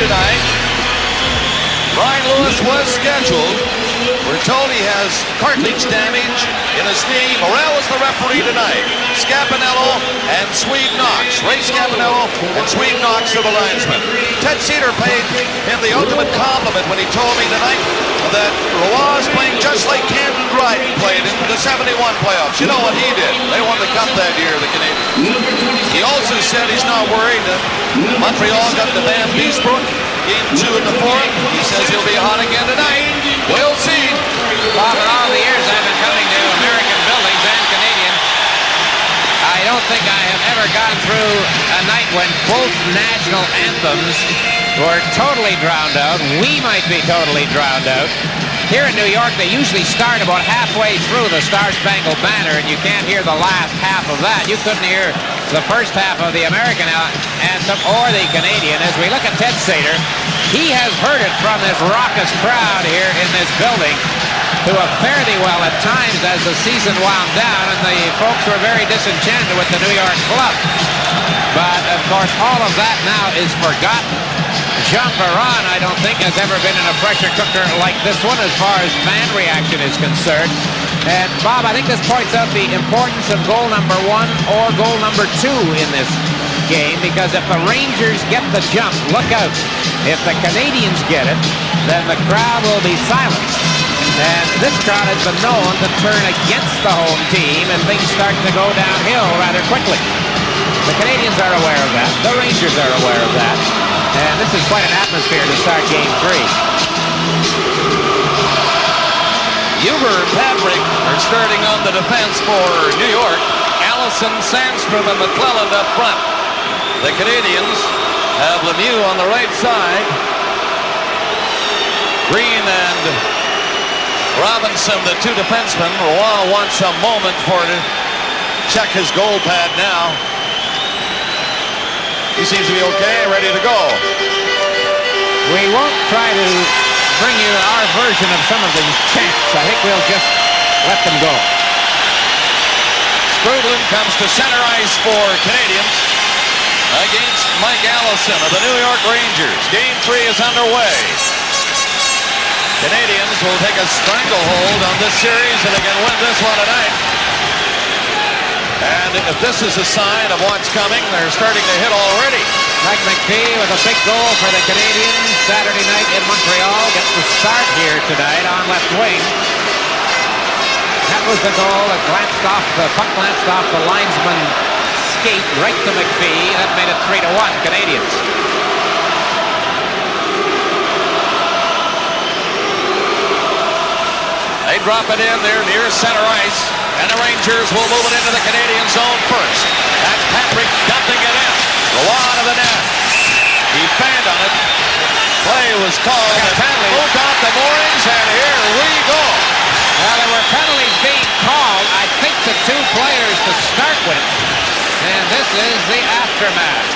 tonight. Ryan Lewis was scheduled. We're told he has cartilage damage in his knee. Morrell was the referee tonight. Scapinello and Swede Knox. Ray Scapinello and Swede Knox are the linesmen. Ted Cedar paid him the ultimate compliment when he told me tonight that Roy is playing just like Camden Dryden played in the 71 playoffs. You know what he did? They won the cup that year, the Canadians. He also said he's not worried that Montreal got the Van Beesbrook. Game 2 in the 4th. He says he'll be hot again tonight. We'll see. Bob, in all the years I've been coming to American buildings and Canadian, I don't think I have ever gone through a night when both national anthems were totally drowned out. We might be totally drowned out. Here in New York, they usually start about halfway through the Star-Spangled Banner, and you can't hear the last half of that. You couldn't hear the first half of the American anthem or the Canadian. As we look at Ted Sater, he has heard it from this raucous crowd here in this building, who have fared well at times as the season wound down, and the folks were very disenchanted with the New York club. But, of course, all of that now is forgotten. Jean Perron, I don't think, has ever been in a pressure cooker like this one as far as fan reaction is concerned. And, Bob, I think this points out the importance of goal number 1 or goal number 2 in this game, because if the Rangers get the jump, look out. If the Canadians get it, then the crowd will be silenced. And this crowd has been known to turn against the home team and things start to go downhill rather quickly. The Canadians are aware of that. The Rangers are aware of that. And this is quite an atmosphere to start Game 3. Huber and Patrick are starting on the defense for New York. Allison, Sandstrom, and McClelland up front. The Canadians have Lemieux on the right side. Green and Robinson, the two defensemen. Roy wants a moment for to check his goal pad now. He seems to be okay, ready to go. We won't try to bring you our version of some of the chants. I think we'll just let them go. Sprudlin comes to center ice for Canadians against Mike Allison of the New York Rangers. Game 3 is underway. Canadians will take a stranglehold on this series and they can win this one tonight. And if this is a sign of what's coming, they're starting to hit already. Mike McPhee with a big goal for the Canadians Saturday night in Montreal. Gets the start here tonight on left wing. That was the goal that glanced off, the puck glanced off the linesman skate right to McPhee. That made it 3-1 Canadians. They drop it in there near center ice. And the Rangers will move it into the Canadian zone first. That's Patrick dumping it in. Roy to the net. He fanned on it. Play was called. Moved off the moorings, and here we go. Well, there were penalties being called, I think, to two players to start with. And this is the aftermath.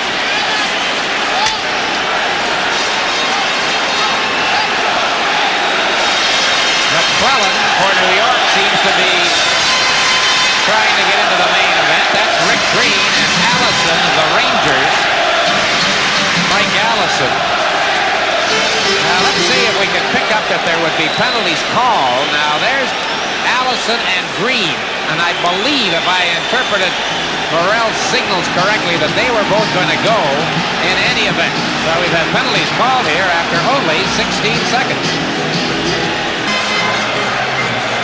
McClellan for New York seems to be trying to get into the main event. That's Rick Green and Allison of the Rangers. Mike Allison. Now let's see if we can pick up if there would be penalties called. Now there's Allison and Green. And I believe, if I interpreted Morrell's signals correctly, that they were both going to go in any event. So we've had penalties called here after only 16 seconds.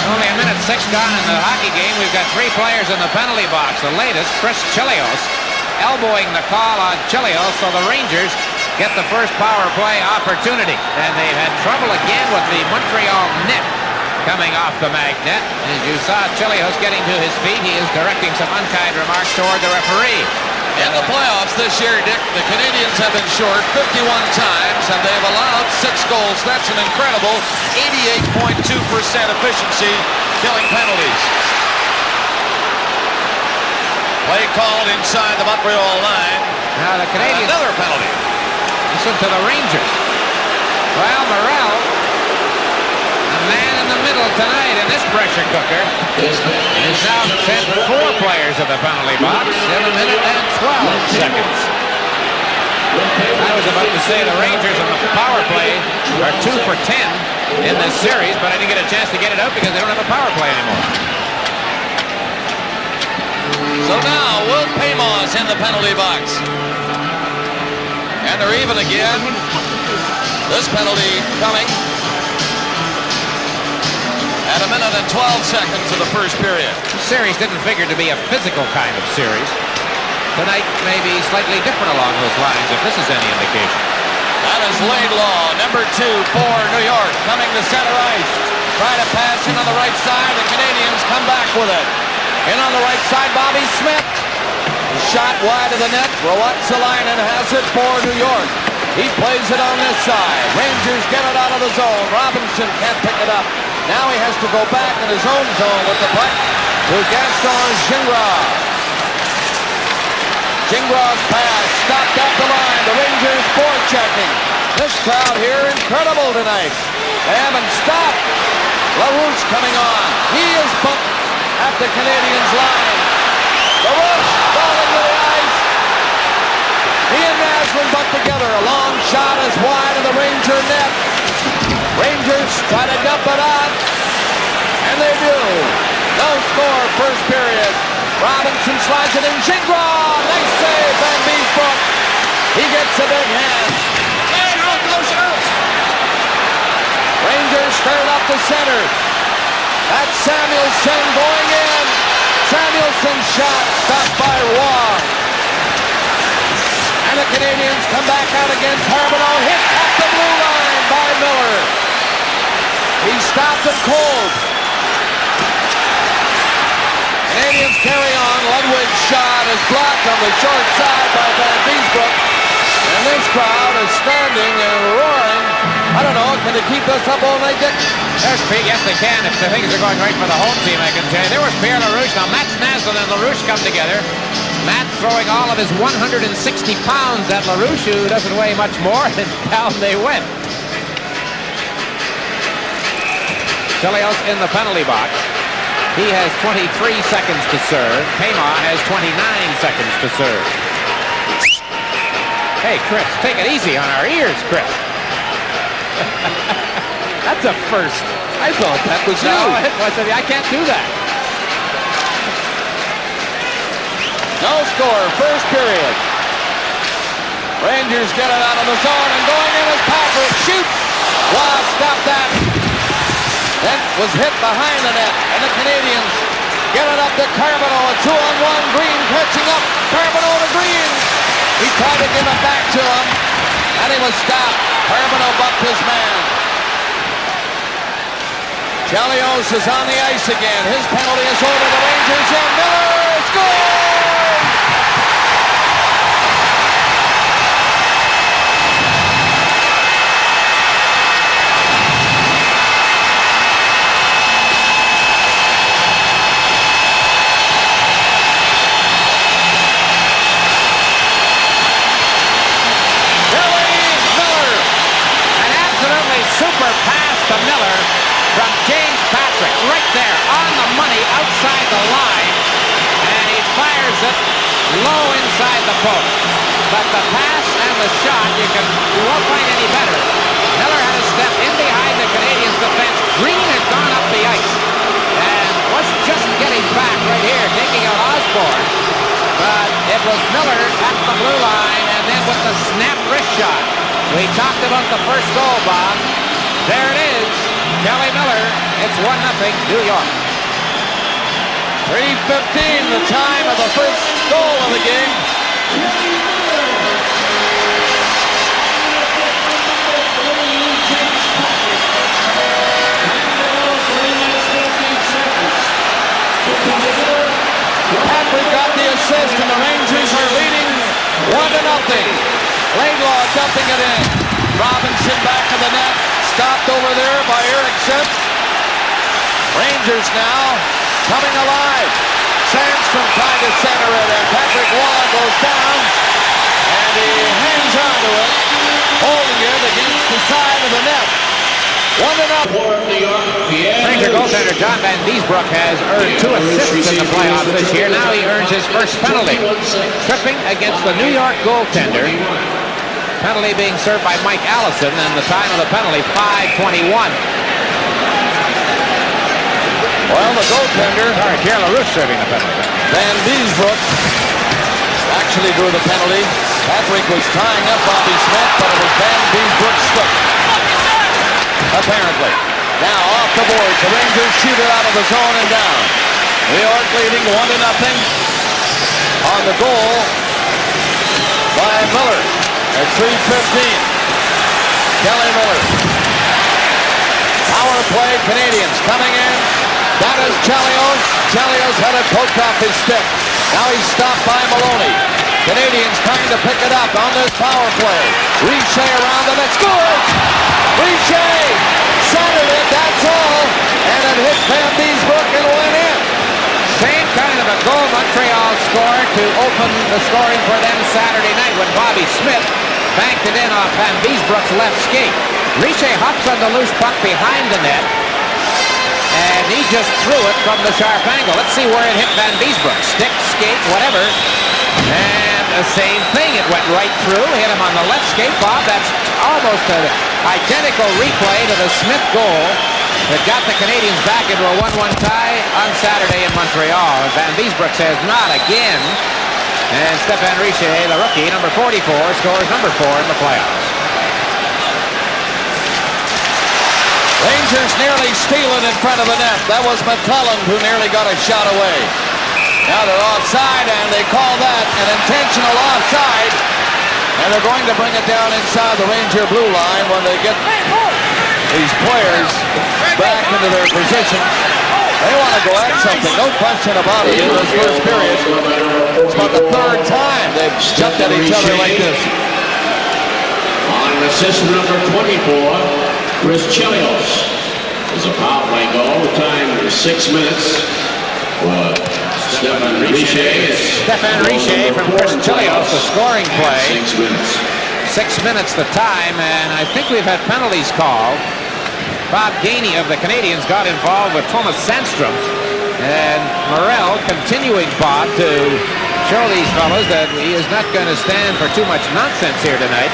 Only a minute 6 gone in the hockey game. We've got 3 players in the penalty box. The latest, Chris Chelios, elbowing the call on Chelios, so the Rangers get the first power play opportunity. And they've had trouble again with the Montreal net coming off the magnet. As you saw Chelios getting to his feet, he is directing some unkind remarks toward the referee. In the playoffs this year, Dick, the Canadians have been short 51 times, and they've allowed 6 goals. That's an incredible 88.2% efficiency, killing penalties. Play called inside the Montreal line. Now the Canadians... Another penalty. Listen to the Rangers. Well, Morrell, a man in the middle tonight in this pressure cooker, is now sent 4 players of the penalty box in a minute and 12 seconds. I was about to say the Rangers on the power play are 2 for 10 in this series, but I didn't get a chance to get it out because they don't have a power play anymore. So now, Will Paymo's in the penalty box. And they're even again. This penalty coming at 1 minute and 12 seconds of the first period. The series didn't figure to be a physical kind of series. Tonight may be slightly different along those lines, if this is any indication. That is Laidlaw, number 2 for New York, coming to center ice. Try to pass in on the right side. The Canadians come back with it. In on the right side, Bobby Smith. Shot wide of the net. Ruotsalainen has it for New York. He plays it on this side. Rangers get it out of the zone. Robinson can't pick it up. Now he has to go back in his own zone with the puck to Gaston Gingras. Gingras' pass stopped up the line. The Rangers forechecking. This crowd here incredible tonight. They haven't stopped. LaRouche coming on. He is bumped at the Canadiens' line. LaRouche falling to the ice. He and Naslund butt together. A long shot is wide of the Ranger net. Rangers try to dump it out. And they do. No score first period. Robinson slides it in. Gingras! Nice save, Van Beesbrook. He gets a big hand. Rangers stirred up the center. That's Samuelsson going in. Samuelson's shot stopped by Roy. And the Canadians come back out against Harboneau. Hit at the blue line by Miller. He stopped him cold. Canadians carry on. Ludwig's shot is blocked on the short side by Van Beesbrook. And this crowd is standing and roaring. I don't know, can they keep this up all night, Dick? Yes, they can, if the things are going right for the home team, I can tell you. There was Pierre LaRouche. Now, Matt Naslund and LaRouche come together. Matt throwing all of his 160 pounds at LaRouche, who doesn't weigh much more, and down they went. Chelios in the penalty box. He has 23 seconds to serve. Payma has 29 seconds to serve. Hey, Chris, take it easy on our ears, Chris. That's a first. I thought that was you. No, I can't do that. No score, first period. Rangers get it out of the zone, and going in is Patrick. Shoot! Wow, stop that. That was hit behind the net, and the Canadians get it up to Carboneau. A 2-on-1. Green catching up. Carboneau to Green. He tried to give it back to him, and he was stopped. Carboneau bucked his man. Chelios is on the ice again. His penalty is over. The Rangers in. Miller scores! Super pass to Miller from James Patrick, right there on the money outside the line, and he fires it low inside the post. But the pass and the shot, you won't find any better. Miller had to step in behind the Canadiens' defense. Green had gone up the ice and was just getting back right here, taking out Osborne. But it was Miller at the blue line, and then with the snap wrist shot. We talked about the first goal, Bob. There it is. Kelly Miller. It's 1-0 New York. 3:15, the time of the first goal of the game. Patrick got the assist, and the Rangers are leading 1-0. Laidlaw dumping it in. Robinson back to the net. Stopped over there by Eriksson. Rangers now coming alive. Sandstrom trying to center it, and Patrick Waugh goes down, and he hangs on to it, holding it against the side of the net. 1-0. Ranger goaltender John Van Beesbrook has earned 2 assists in the playoffs this year. Now he earns his first penalty. Tripping against the New York goaltender. Penalty being served by Mike Allison, and the time of the penalty, 5:21. Well, the goaltender, Sorry, Pierre LaRouche serving the penalty. Van Beesbrook, actually drew the penalty. Patrick was tying up Bobby Smith, but it was Van Beesbrook's stick. Apparently. Now off the boards, the Rangers shoot it out of the zone and down. New York leading 1-0 on the goal by Miller at 3:15. Kelly Miller. Power play, Canadians coming in. That is Chelios. Chelios had it poked off his stick. Now he's stopped by Maloney. Canadians trying to pick it up on this power play. Richer around the net, scores! Richer centered it, that's all. And it hit Van Beesbrook and went in. Same kind of a goal Montreal scored to open the scoring for them Saturday night when Bobby Smith banked it in off Van Beesbrook's left skate. Richer hops on the loose puck behind the net, and he just threw it from the sharp angle. Let's see where it hit Van Beesbrook. Stick, skate, whatever. And the same thing. It went right through, hit him on the left skate. Bob, that's almost an identical replay to the Smith goal that got the Canadians back into a 1-1 tie on Saturday in Montreal. And Van Beesbrook says, not again. And Stéphane Richer, the rookie, number 44, scores number 4 in the playoffs. Rangers nearly stealing in front of the net. That was McClellan who nearly got a shot away. Now they're offside, and they call that an intentional offside. And they're going to bring it down inside the Ranger blue line when they get these players back into their positions. They want to go at something, no question about it, in this first period. It's about the third time they've jumped at each other like this. On assist number 24. Chris Chelios is a power play goal. The time is 6 minutes. Stéphane Richer. Stéphane Richer from Chris Chelios, the scoring play. 6 minutes. 6 minutes the time, and I think we've had penalties called. Bob Gainey of the Canadians got involved with Thomas Sandstrom, and Morel continuing, Bob, to show these fellows that he is not going to stand for too much nonsense here tonight,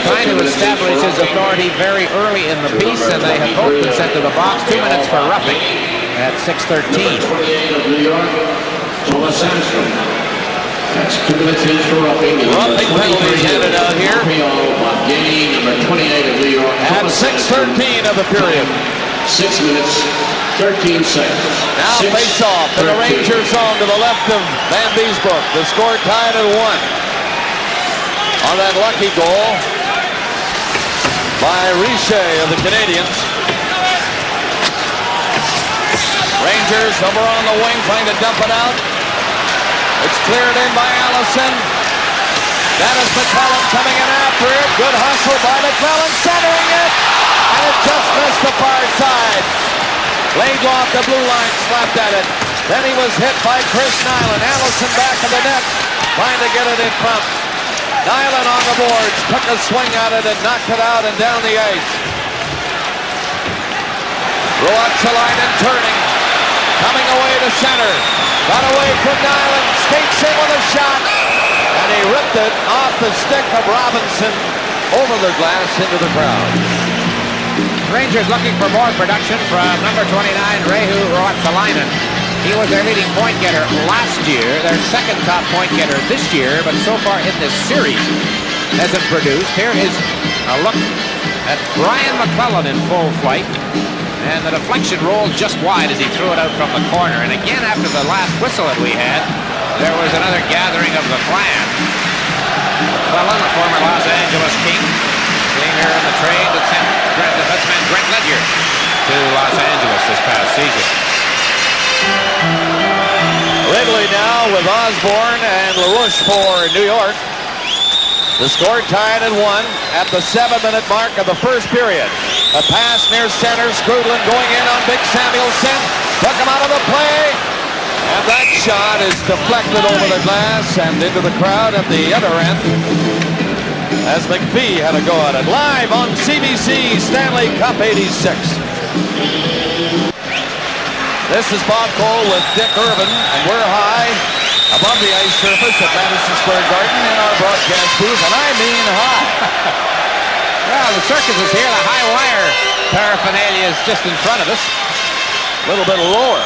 trying to establish his authority very early in the piece, and they have both been sent to the box. 2 minutes for roughing at 6:13. 28 of New York, Thomas Sandstrom. That's 2 minutes in for roughing. Roughing penalties handed out here. Montreal, Bob Gainey, number 28 of New York. At 6:13 of the period. 6 minutes. 13 seconds. Now face off in the Ranger zone to the left of Van Beesbrook. The score tied at 1. On that lucky goal by Richer of the Canadians. Rangers over on the wing trying to dump it out. It's cleared in by Allison. Dennis McClellan coming in after it. Good hustle by McClellan, centering it. And it just missed the far side. Laid off the blue line, slapped at it. Then he was hit by Chris Nyland. Allison back of the net, trying to get it in front. Nyland on the boards, took a swing at it and knocked it out and down the ice. Ruotsalainen turning, coming away to center. Got away from Nyland, skates in with a shot. And he ripped it off the stick of Robinson over the glass into the crowd. Rangers looking for more production from number 29, Reihu Ruotsalainen. He was their leading point getter last year, their second top point getter this year, but so far in this series hasn't produced. Here is a look at Brian McClellan in full flight, and the deflection rolled just wide as he threw it out from the corner. And again, after the last whistle that we had, there was another gathering of the clan. McClellan, a former Los Angeles King, came here in the trade that sent defenseman Brent Ledger to Los Angeles this past season. Ridley now with Osborne and LaRouche for New York. The score tied at 1 at the 7-minute mark of the first period. A pass near center, Skrudland going in on Big Samuelson. Took him out of the play. And that shot is deflected over the glass and into the crowd at the other end, as McPhee had a go at it. Live on CBC Stanley Cup 86. This is Bob Cole with Dick Irvin, and we're high above the ice surface at Madison Square Garden in our broadcast booth, and I mean high. Well, the circus is here. The high wire paraphernalia is just in front of us. A little bit lower.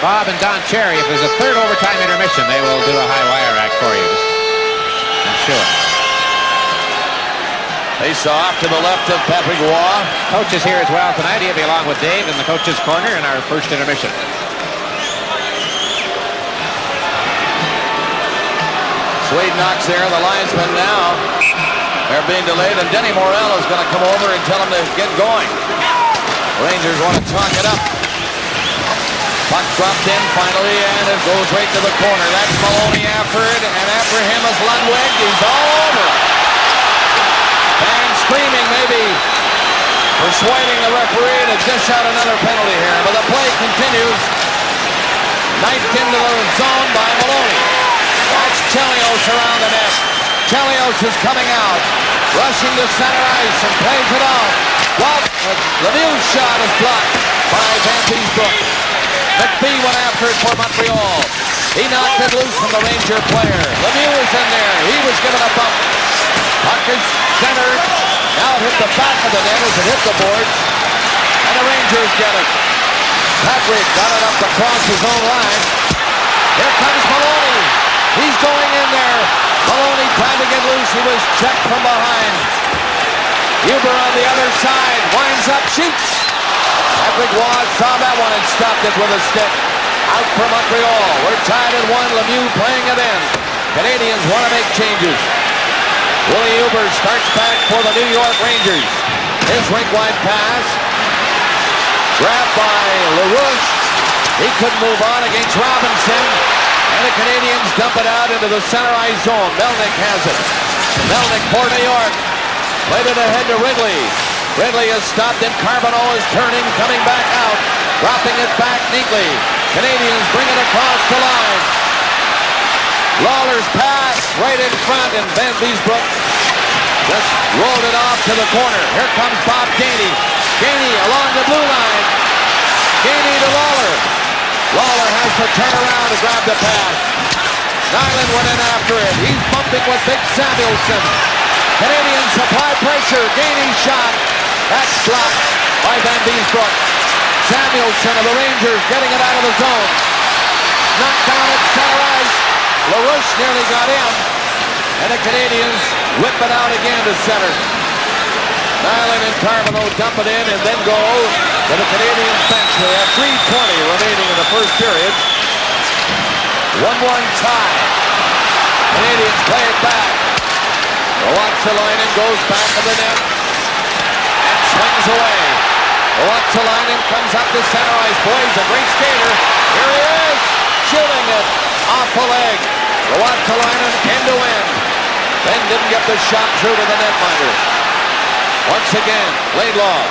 Bob and Don Cherry, if there's a third overtime intermission, they will do a high wire act for you. I'm sure. Face off to the left of Patrick Roy. Coach is here as well tonight. He'll be along with Dave in the coach's corner in our first intermission. Swede knocks there. The linesman now. They're being delayed, and Denny Morrell is going to come over and tell them to get going. Rangers want to talk it up. Puck dropped in finally, and it goes right to the corner. That's Maloney after it, and after him is Ludwig. He's all over. And screaming, maybe persuading the referee to dish out another penalty here. But the play continues. Knifed into the zone by Maloney. That's Chelios around the net. Chelios is coming out, rushing to center ice and plays it out. Well, Lemieux's shot is blocked by Van Beesbrook. McPhee went after it for Montreal. He knocked it loose from the Ranger player. Lemieux is in there. He was given a bump. Puck is centered. Now it hit the back of the net as it hit the boards. And the Rangers get it. Patrick got it up across his own line. Here comes Maloney. He's going in there. Maloney trying to get loose. He was checked from behind. Huber on the other side. Winds up, shoots. Patrick Roy saw that one and stopped it with a stick. Out for Montreal. We're tied at one. Lemieux playing it in. Canadians want to make changes. Willie Huber starts back for the New York Rangers. His rink-wide pass. Grabbed by LaRouche. He couldn't move on against Robinson. And the Canadians dump it out into the center ice zone. Melnick has it. Melnick for New York. Played it ahead to Wrigley. Wrigley is stopped and Carbonneau is turning, coming back out. Dropping it back neatly. Canadians bring it across the line. Lawler's pass right in front, and Van Beesbrook just rolled it off to the corner. Here comes Bob Gainey. Gainey along the blue line. Gainey to Lawler. Lawler has to turn around to grab the pass. Nyland went in after it. He's bumping with Big Samuelson. Canadians supply pressure. Gainey's shot. That's blocked by Van Beesbrook. Samuelson of the Rangers getting it out of the zone. Knocked down at center ice. LaRouche nearly got in. And the Canadians whip it out again to center. Nyland and Carbonneau dump it in and then go to the Canadian bench. They have 3:20 remaining in the first period. 1-1 tie. Canadians play it back. Ruotsalainen goes back to the net and swings away. Ruotsalainen comes up to center ice. Boy, he's a great skater. Here he is, shooting it off the leg. Ruotsalainen end to end. Then didn't get the shot through to the netminder. Once again, Laidlaw.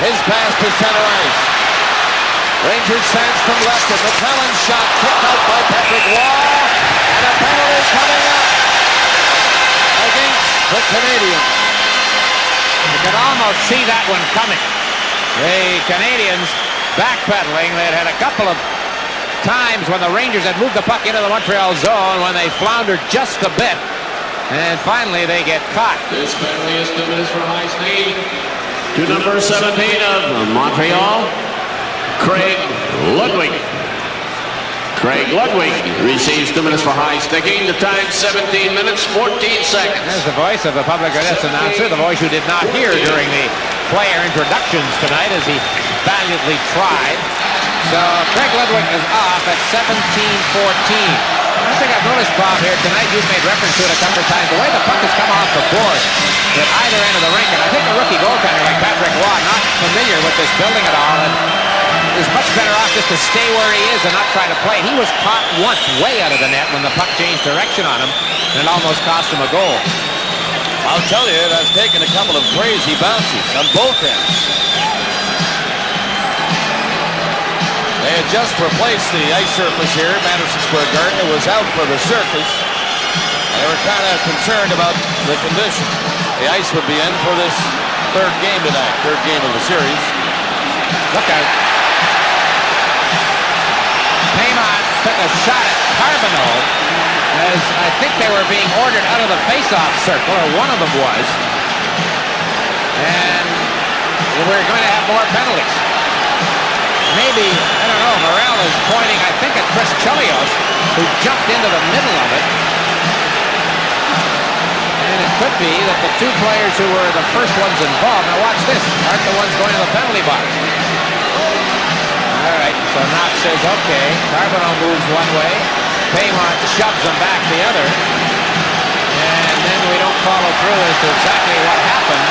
His pass to center ice. Rangers Sandstrom left it. McClellan's shot kicked out by Patrick Roy. And a penalty coming up against the Canadians. You could almost see that one coming. The Canadians backpedaling. They had a couple of times when the Rangers had moved the puck into the Montreal zone when they floundered just a bit. And finally they get caught. This penalty is 2 minutes for high sticking. To number 17 of Montreal, Craig Ludwig. Craig Ludwig receives 2 minutes for high sticking. The time 17 minutes, 14 seconds. There's the voice of the public address announcer, the voice you did not hear during the player introductions tonight as he valiantly tried. So Craig Ludwig is off at 17:14. One thing I've noticed, Bob, here tonight, you've made reference to it a couple of times, the way the puck has come off the board at either end of the rink, and I think a rookie goaltender like Patrick Roy, not familiar with this building at all, and is much better off just to stay where he is and not try to play. He was caught once way out of the net when the puck changed direction on him, and it almost cost him a goal. I'll tell you, that's taken a couple of crazy bounces on both ends. They had just replaced the ice surface here at Madison Square Garden. It was out for the circus. They were kind of concerned about the condition. The ice would be in for this third game tonight, third game of the series. Look out. Paymont took a shot at Carbonneau, as I think they were being ordered out of the face-off circle, or one of them was. And we're going to have more penalties. Maybe, I don't know, Morel is pointing, I think, at Chris Chelios, who jumped into the middle of it. And it could be that the two players who were the first ones involved, now watch this, aren't the ones going to the penalty box. All right, so Knox says, okay, Carbonneau moves one way, Paymont shoves him back the other, and then we don't follow through as to exactly what happened,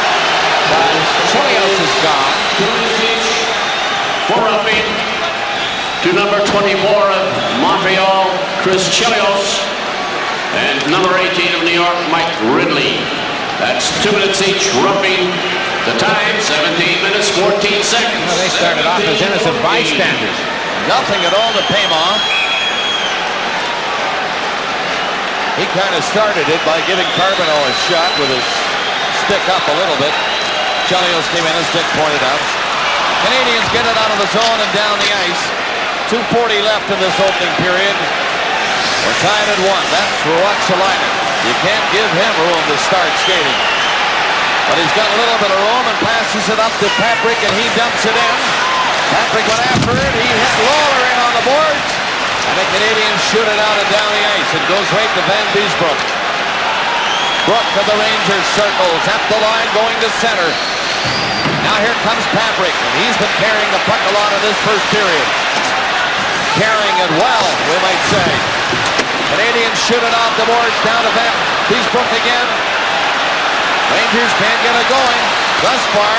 but Chelios is gone. For roughing to number 24 of Montreal, Chris Chelios, and number 18 of New York, Mike Ridley. That's 2 minutes each, roughing. The time, 17 minutes, 14 seconds. Well, they started off as innocent bystanders. Nothing at all to Paymont. He kind of started it by giving Carbonneau a shot with his stick up a little bit. Chelios came in, his stick pointed out. Canadians get it out of the zone and down the ice. 2:40 left in this opening period. We're tied at 1. That's Ruotsalainen. You can't give him room to start skating. But he's got a little bit of room and passes it up to Patrick, and he dumps it in. Patrick went after it. He hit Lawler in on the boards. And the Canadians shoot it out and down the ice. It goes right to Van Biesbroek. Brook of the Rangers circles at the line going to center. Now here comes Patrick, and he's been carrying the puck a lot in this first period. Carrying it well, we might say. Canadians shoot it off the boards down to Van Biesbroek again. Rangers can't get it going thus far.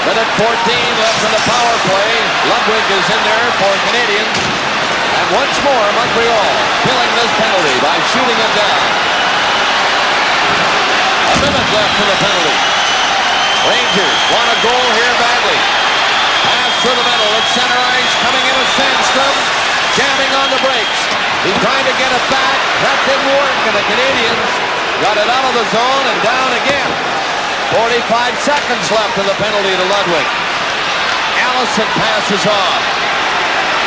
Minute 14 left in the power play. Ludwig is in there for Canadians. And once more, Montreal killing this penalty by shooting it down. A minute left in the penalty. Rangers want a goal here badly. Pass through the middle at center ice. Coming in with Sandstrom. Jamming on the brakes. He's trying to get it back. That didn't work, and the Canadians got it out of the zone and down again. 45 seconds left in the penalty to Ludwig. Allison passes off.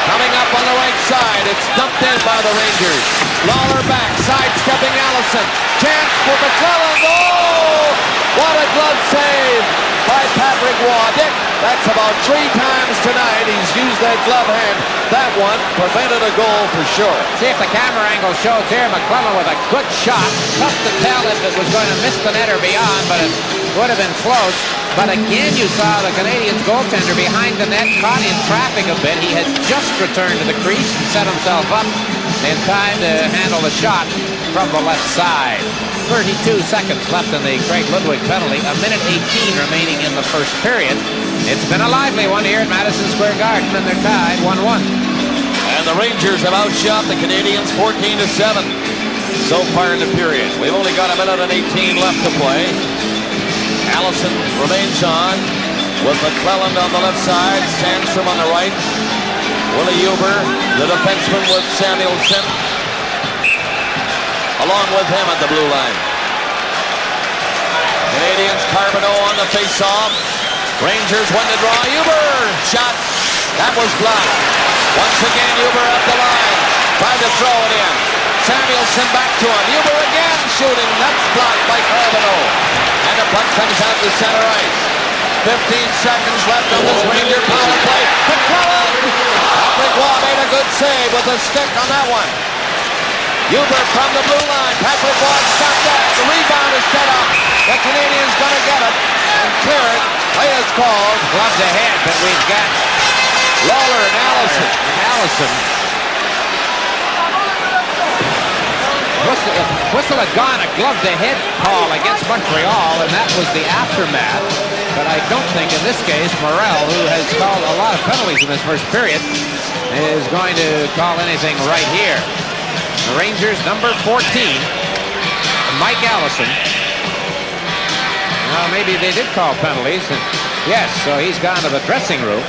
Coming up on the right side. It's dumped in by the Rangers. Lawler back. Sidestepping Allison. Chance for McClelland. Oh! What a glove save by Patrick Waugh. That's about 3 times tonight he's used that glove hand. That one prevented a goal for sure. See if the camera angle shows here. McClelland with a good shot. Tough to tell if it was going to miss the net or beyond, but it would have been close. But again, you saw the Canadians goaltender behind the net, caught in traffic a bit. He had just returned to the crease and set himself up in time to handle the shot from the left side. 32 seconds left in the Craig Ludwig penalty. A minute 18 remaining in the first period. It's been a lively one here at Madison Square Garden, and they're tied 1-1. And the Rangers have outshot the Canadians 14-7 so far in the period. We've only got a minute and 18 left to play. Allison remains on with McClelland on the left side, Sandstrom on the right. Willie Huber, the defenseman with Samuelson, along with him at the blue line. Canadians, Carbonneau on the face-off. Rangers win the draw. Huber shot. That was blocked. Once again, Huber up the line. Tried to throw it in. Samuelson back to him. Huber again shooting. That's blocked by Carbonneau. And the puck comes out to center ice. 15 seconds left on this Ranger power play. McClelland! Patrick Waugh made a good save with a stick on that one. Huber from the blue line. Patrick Waugh stopped that. The rebound is set up. The Canadians gonna get it and clear it. Play is called. Gloves ahead, but we've got Lawler and Allison. Whistle had gone a glove-to-head call against Montreal, and that was the aftermath. But I don't think in this case Morel, who has called a lot of penalties in this first period, is going to call anything right here. The Rangers, number 14, Mike Allison. Well, maybe they did call penalties. And yes, so he's gone to the dressing room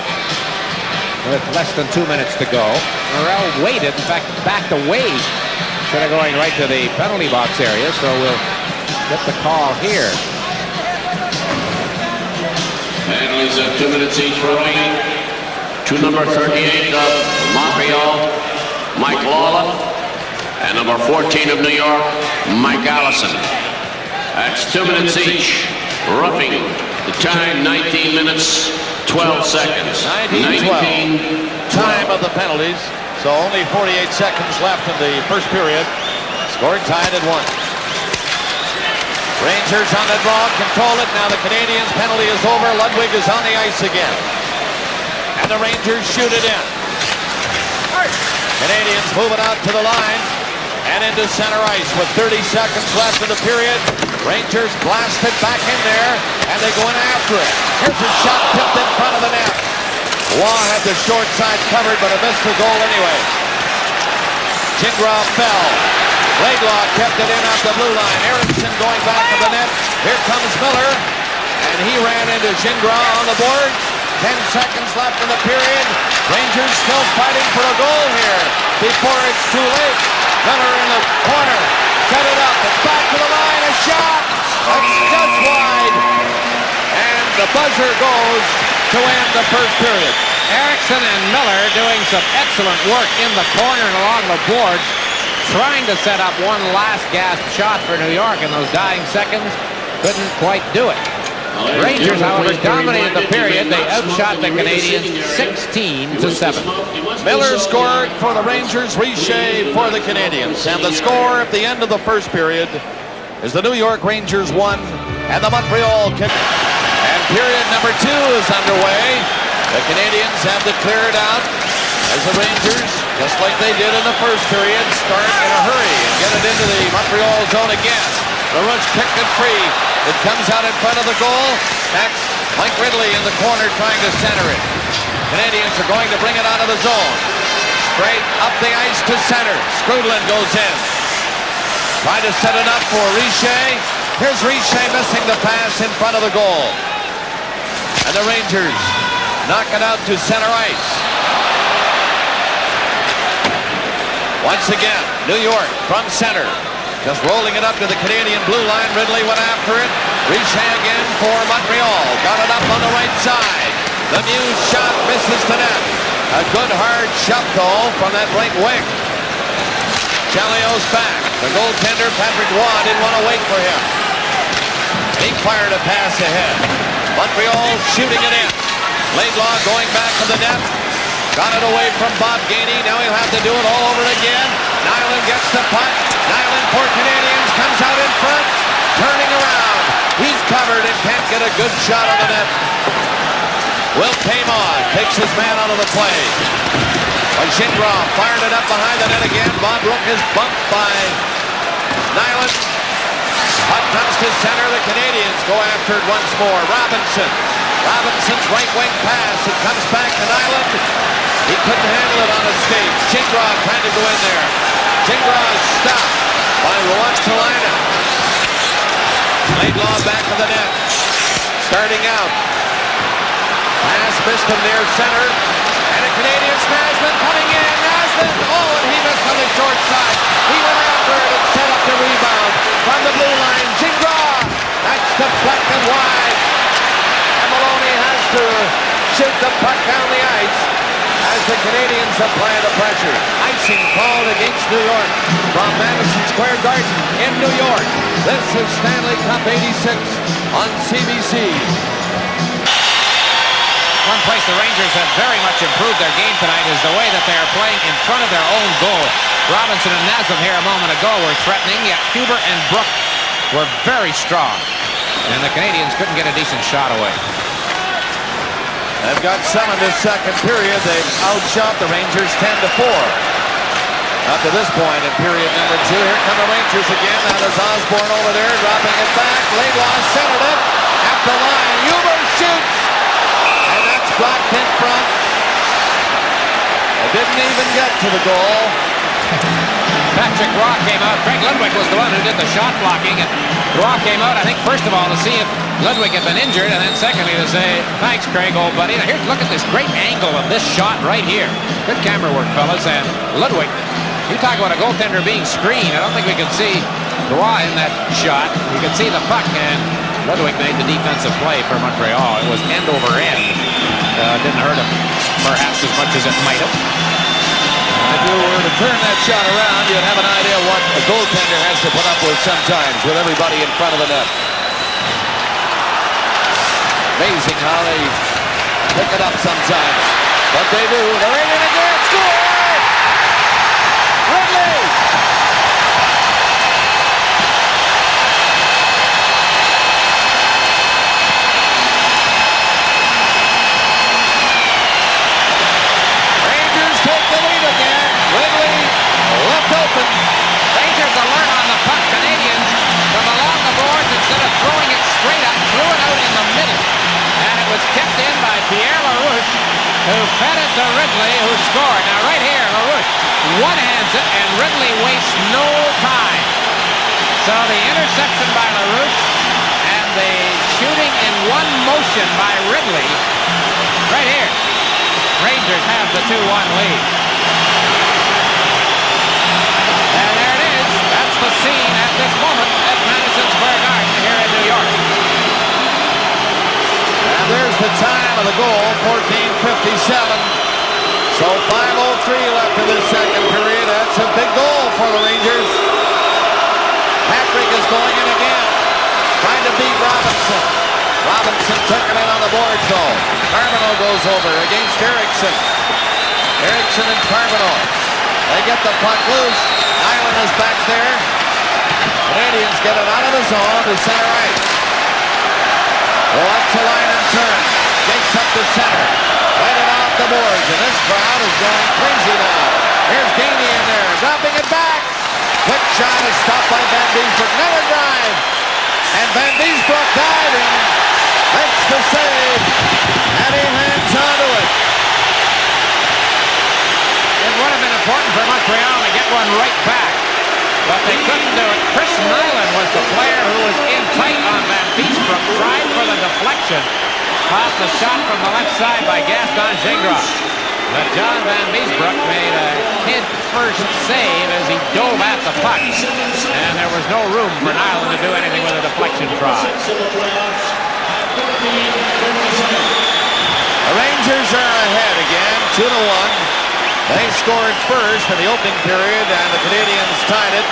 with less than 2 minutes to go. Morel waited, in fact, backed away instead of going right to the penalty box area, so we'll get the call here. Penalties at 2 minutes each remaining. To number 38 of Montreal, Mike Lawler. And number 14 of New York, Mike Allison. That's 2 minutes each. Roughing the time, 19 minutes, 12 seconds. 19-12. Time of the penalties. So only 48 seconds left in the first period. Score tied at 1. Rangers on the draw, control it. Now the Canadiens' penalty is over. Ludwig is on the ice again. And the Rangers shoot it in. Canadiens move it out to the line and into center ice with 30 seconds left in the period. Rangers blast it back in there, and they go in after it. Here's a shot tipped in front of the net. Waugh had the short side covered, but it missed the goal anyway. Gingras fell. Laidlaw kept it in off the blue line. Eriksson going back to the net. Here comes Miller, and he ran into Gingras on the boards. 10 seconds left in the period. Rangers still fighting for a goal here before it's too late. Miller in the corner. Set it up. It's back to the line. A shot. That's just wide. And the buzzer goes to end the first period. Eriksson and Miller doing some excellent work in the corner and along the boards, trying to set up one last gasp shot for New York in those dying seconds. Couldn't quite do it. Rangers, however, dominated the period. They outshot the Canadiens 16-7. Miller scored for the Rangers, Richer for the Canadiens. And the score at the end of the first period is the New York Rangers 1 and the Montreal kick. And period number 2 is underway. The Canadiens have to clear it out as the Rangers, just like they did in the first period, start in a hurry and get it into the Montreal zone again. The rush kicked it free. It comes out in front of the goal. Next, Mike Ridley in the corner trying to center it. Canadiens are going to bring it out of the zone. Straight up the ice to center. Skrudland goes in. Try to set it up for Richer. Here's Richer missing the pass in front of the goal. And the Rangers knock it out to center ice. Once again, New York from center. Just rolling it up to the Canadian blue line. Ridley went after it. Richer again for Montreal. Got it up on the right side. The Muse shot misses the net. A good hard shot though from that right wing. Chalio's back. The goaltender Patrick Roy didn't want to wait for him. He fired a pass ahead. Montreal shooting it in. Laidlaw going back to the net. Got it away from Bob Gainey. Now he'll have to do it all over again. Nyland gets the puck. Nyland for Canadiens comes out in front. Turning around. He's covered and can't get a good shot on the net. Will came on. Takes his man out of the play. Gingras fired it up behind the net again. Bob Rook is bumped by Nyland. Puck comes to center. The Canadiens go after it once more. Robinson's right wing pass. It comes back to Nyland. He couldn't handle it on his skates. Gingras trying to go in there. Gingras stopped by Ruotsalainen. Laidlaw back to the net. Starting out. Pass missed him near center. And a Canadian Nasman coming in. Nasman. Oh, and he missed on the short side. He went after it and set up the rebound from the blue line. Gingras. That's deflected wide. And Maloney has to shoot the puck down the ice as the Canadiens apply the pressure. Icing called against New York from Madison Square Garden in New York. This is Stanley Cup 86 on CBC. One place the Rangers have very much improved their game tonight is the way that they are playing in front of their own goal. Robinson and Nazem here a moment ago were threatening, yet Huber and Brook were very strong. And the Canadiens couldn't get a decent shot away. They've got some in this second period. They've outshot the Rangers 10-4. Up to this point in period number 2. Here come the Rangers again. Now there's Osborne over there dropping it back. Laidlaw centered it at the line. Huber shoots. And that's blocked in front. It didn't even get to the goal. Patrick Roy came out. Craig Ludwig was the one who did the shot blocking. And Roy came out, I think, first of all, to see if Ludwig had been injured, and then secondly to say, thanks, Craig, old buddy. Now, here, look at this great angle of this shot right here. Good camera work, fellas. And Ludwig, you talk about a goaltender being screened. I don't think we could see Roy in that shot. You could see the puck, and Ludwig made the defensive play for Montreal. It was end over end. Didn't hurt him, perhaps, as much as it might have. If you were to turn that shot around, you'd have an idea what a goaltender has to put up with sometimes with everybody in front of the net. Amazing how they pick it up sometimes. But they do. They're in it again. Score! Ridley! Rangers take the lead again. Ridley left open. Rangers alert on the puck. Canadians from along the boards, instead of throwing it straight up, threw it out in the middle. And it was kept in by Pierre LaRouche, who fed it to Ridley, who scored. Now right here, LaRouche one-hands it, and Ridley wastes no time. So the interception by LaRouche and the shooting in one motion by Ridley. Right here, Rangers have the 2-1 lead. And there it is. That's the scene at this moment at Madison Square Garden here in New York. And there's the time of the goal, 14:57. So 5:03 left in this second period. That's a big goal for the Rangers. Patrick is going in again, trying to beat Robinson. Robinson took it in on the boards though. Carbonneau goes over against Eriksson. Eriksson and Carbonneau. They get the puck loose. Nyland is back there. Canadians get it out of the zone to center ice. Go up to line and turn. Gets up to center. Right it off the boards. And this crowd is going crazy now. Here's Gainey in there. Dropping it back. Quick shot is stopped by Van Beesbrook. Another drive. And Van Beesbrook diving. Makes the save. And he hangs onto it. It would have been important for Montreal to get one right back, but they couldn't do it. Chris Nyland was the player who was in tight on Van Beesbrook, tried for the deflection off the shot from the left side by Gaston Gingras. But John Van Beesbrook made a head-first save as he dove at the puck, and there was no room for Nyland to do anything with a deflection try. The Rangers are ahead again, 2-1. They scored first in the opening period, and the Canadians tied it.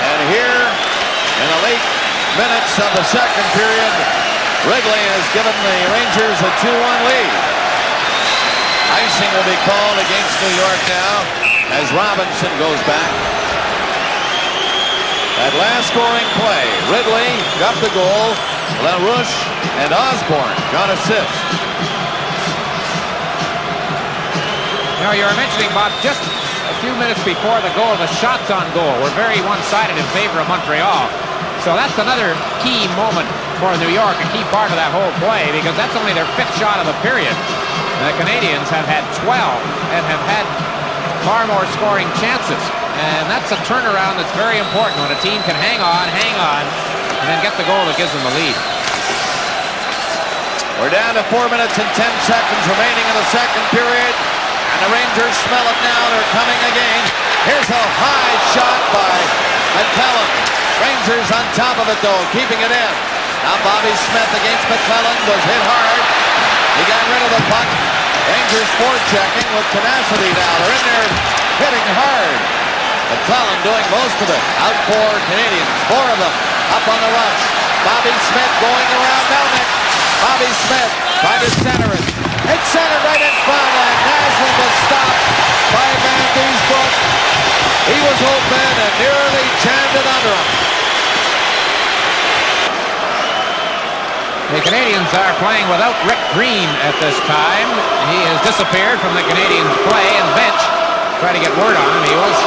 And here, in the late minutes of the second period, Ridley has given the Rangers a 2-1 lead. Icing will be called against New York now as Robinson goes back. That last scoring play, Ridley got the goal, LaRouche and Osborne got assists. Now, you were mentioning, Bob, just a few minutes before the goal, the shots on goal were very one-sided in favor of Montreal. So that's another key moment for New York, a key part of that whole play, because that's only their 5th shot of the period. The Canadians have had 12 and have had far more scoring chances. And that's a turnaround that's very important when a team can hang on, and then get the goal that gives them the lead. We're down to 4 minutes and 10 seconds remaining in the second period. And the Rangers smell it now. They're coming again. Here's a high shot by McClellan. Rangers on top of it, though, keeping it in. Now Bobby Smith against McClellan was hit hard. He got rid of the puck. Rangers forechecking with tenacity now. They're in there hitting hard. McClellan doing most of it. Out for Canadians. 4 of them up on the rush. Bobby Smith going around Melnick. Bobby Smith trying to center it. It's centered right in front, and Naslund was stopped by Van Beesbrook. He was open and nearly jammed it under him. The Canadians are playing without Rick Green at this time. He has disappeared from the Canadians' play and bench. Try to get word on him. He was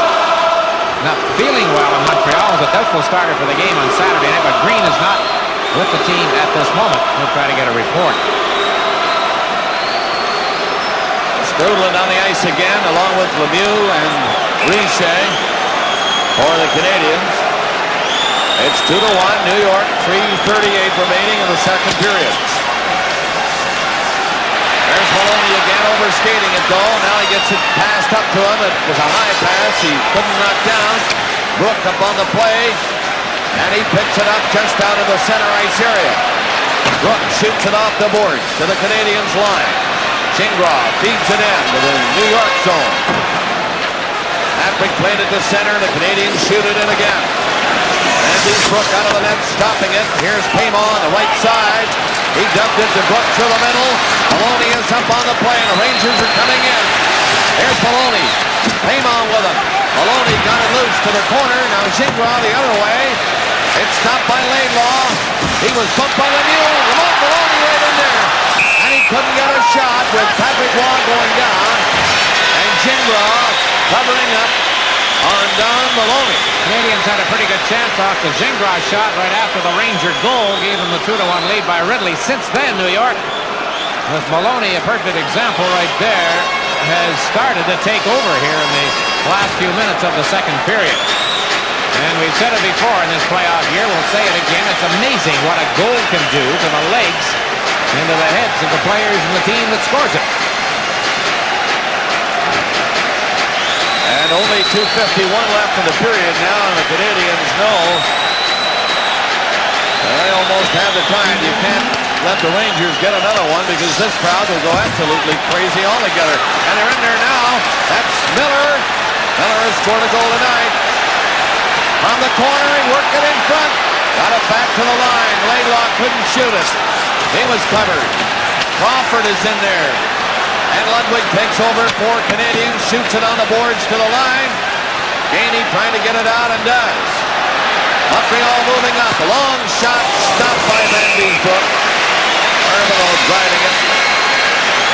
not feeling well in Montreal. Was a doubtful starter for the game on Saturday night, but Green is not with the team at this moment. We'll try to get a report. Strudlin on the ice again, along with Lemieux and Richer for the Canadians. It's 2-1, New York, 3:38 remaining in the second period. There's Maloney again, overskating it though. Now he gets it passed up to him. It was a high pass. He couldn't knock down. Brook up on the play. And he picks it up just out of the center ice area. Brook shoots it off the boards to the Canadians' line. Gingras feeds it in to the New York zone. Patrick played it to center. The Canadians shoot it in again. Andy Brook out of the net, stopping it. Here's Paymo on the right side. He dumped it to Brook through the middle. Maloney is up on the play, and the Rangers are coming in. Here's Maloney. Paymo with him. Maloney got it loose to the corner. Now Gingras the other way. It's stopped by Laidlaw. He was bumped by Lemieux. Ramon Maloney right in there. And he couldn't get a shot with Patrick Waugh going down. And Gingras covering up on Don Maloney. Canadians had a pretty good chance off the Gingras shot right after the Ranger goal gave them the 2-1 lead by Ridley. Since then, New York, with Maloney, a perfect example right there, has started to take over here in the last few minutes of the second period. And we've said it before in this playoff year, we'll say it again, it's amazing what a goal can do to the legs and to the heads of the players and the team that scores it. And only 2:51 left in the period now, and the Canadians know they almost have the time. You can't let the Rangers get another one because this crowd will go absolutely crazy altogether. And they're in there now. That's Miller. Miller has scored a goal tonight. From the corner, he worked it in front. Got it back to the line. Laidlaw couldn't shoot it. He was covered. Crawford is in there. And Ludwig takes over for Canadians, shoots it on the boards to the line. Gainey trying to get it out and does. Montreal moving up. A long shot stopped by Van Beesbrook. Herbelo driving it.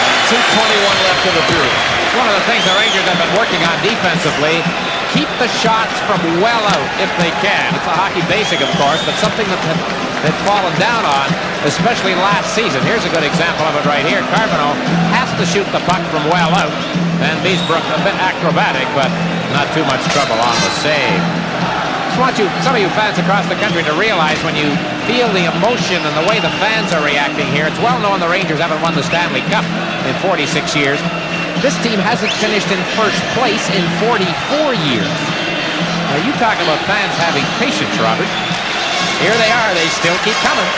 And 2:21 left in the period. One of the things the Rangers have been working on defensively, keep the shots from well out if they can. It's a hockey basic, of course, but something that they've fallen down on, especially last season. Here's a good example of it right here. Carbonneau has to shoot the puck from well out. Van Beesbrook a bit acrobatic, but not too much trouble on the save. Just want you, some of you fans across the country, to realize when you feel the emotion and the way the fans are reacting here, it's well known the Rangers haven't won the Stanley Cup in 46 years. This team hasn't finished in first place in 44 years. Now, you talk about fans having patience, Robert. Here they are. They still keep coming.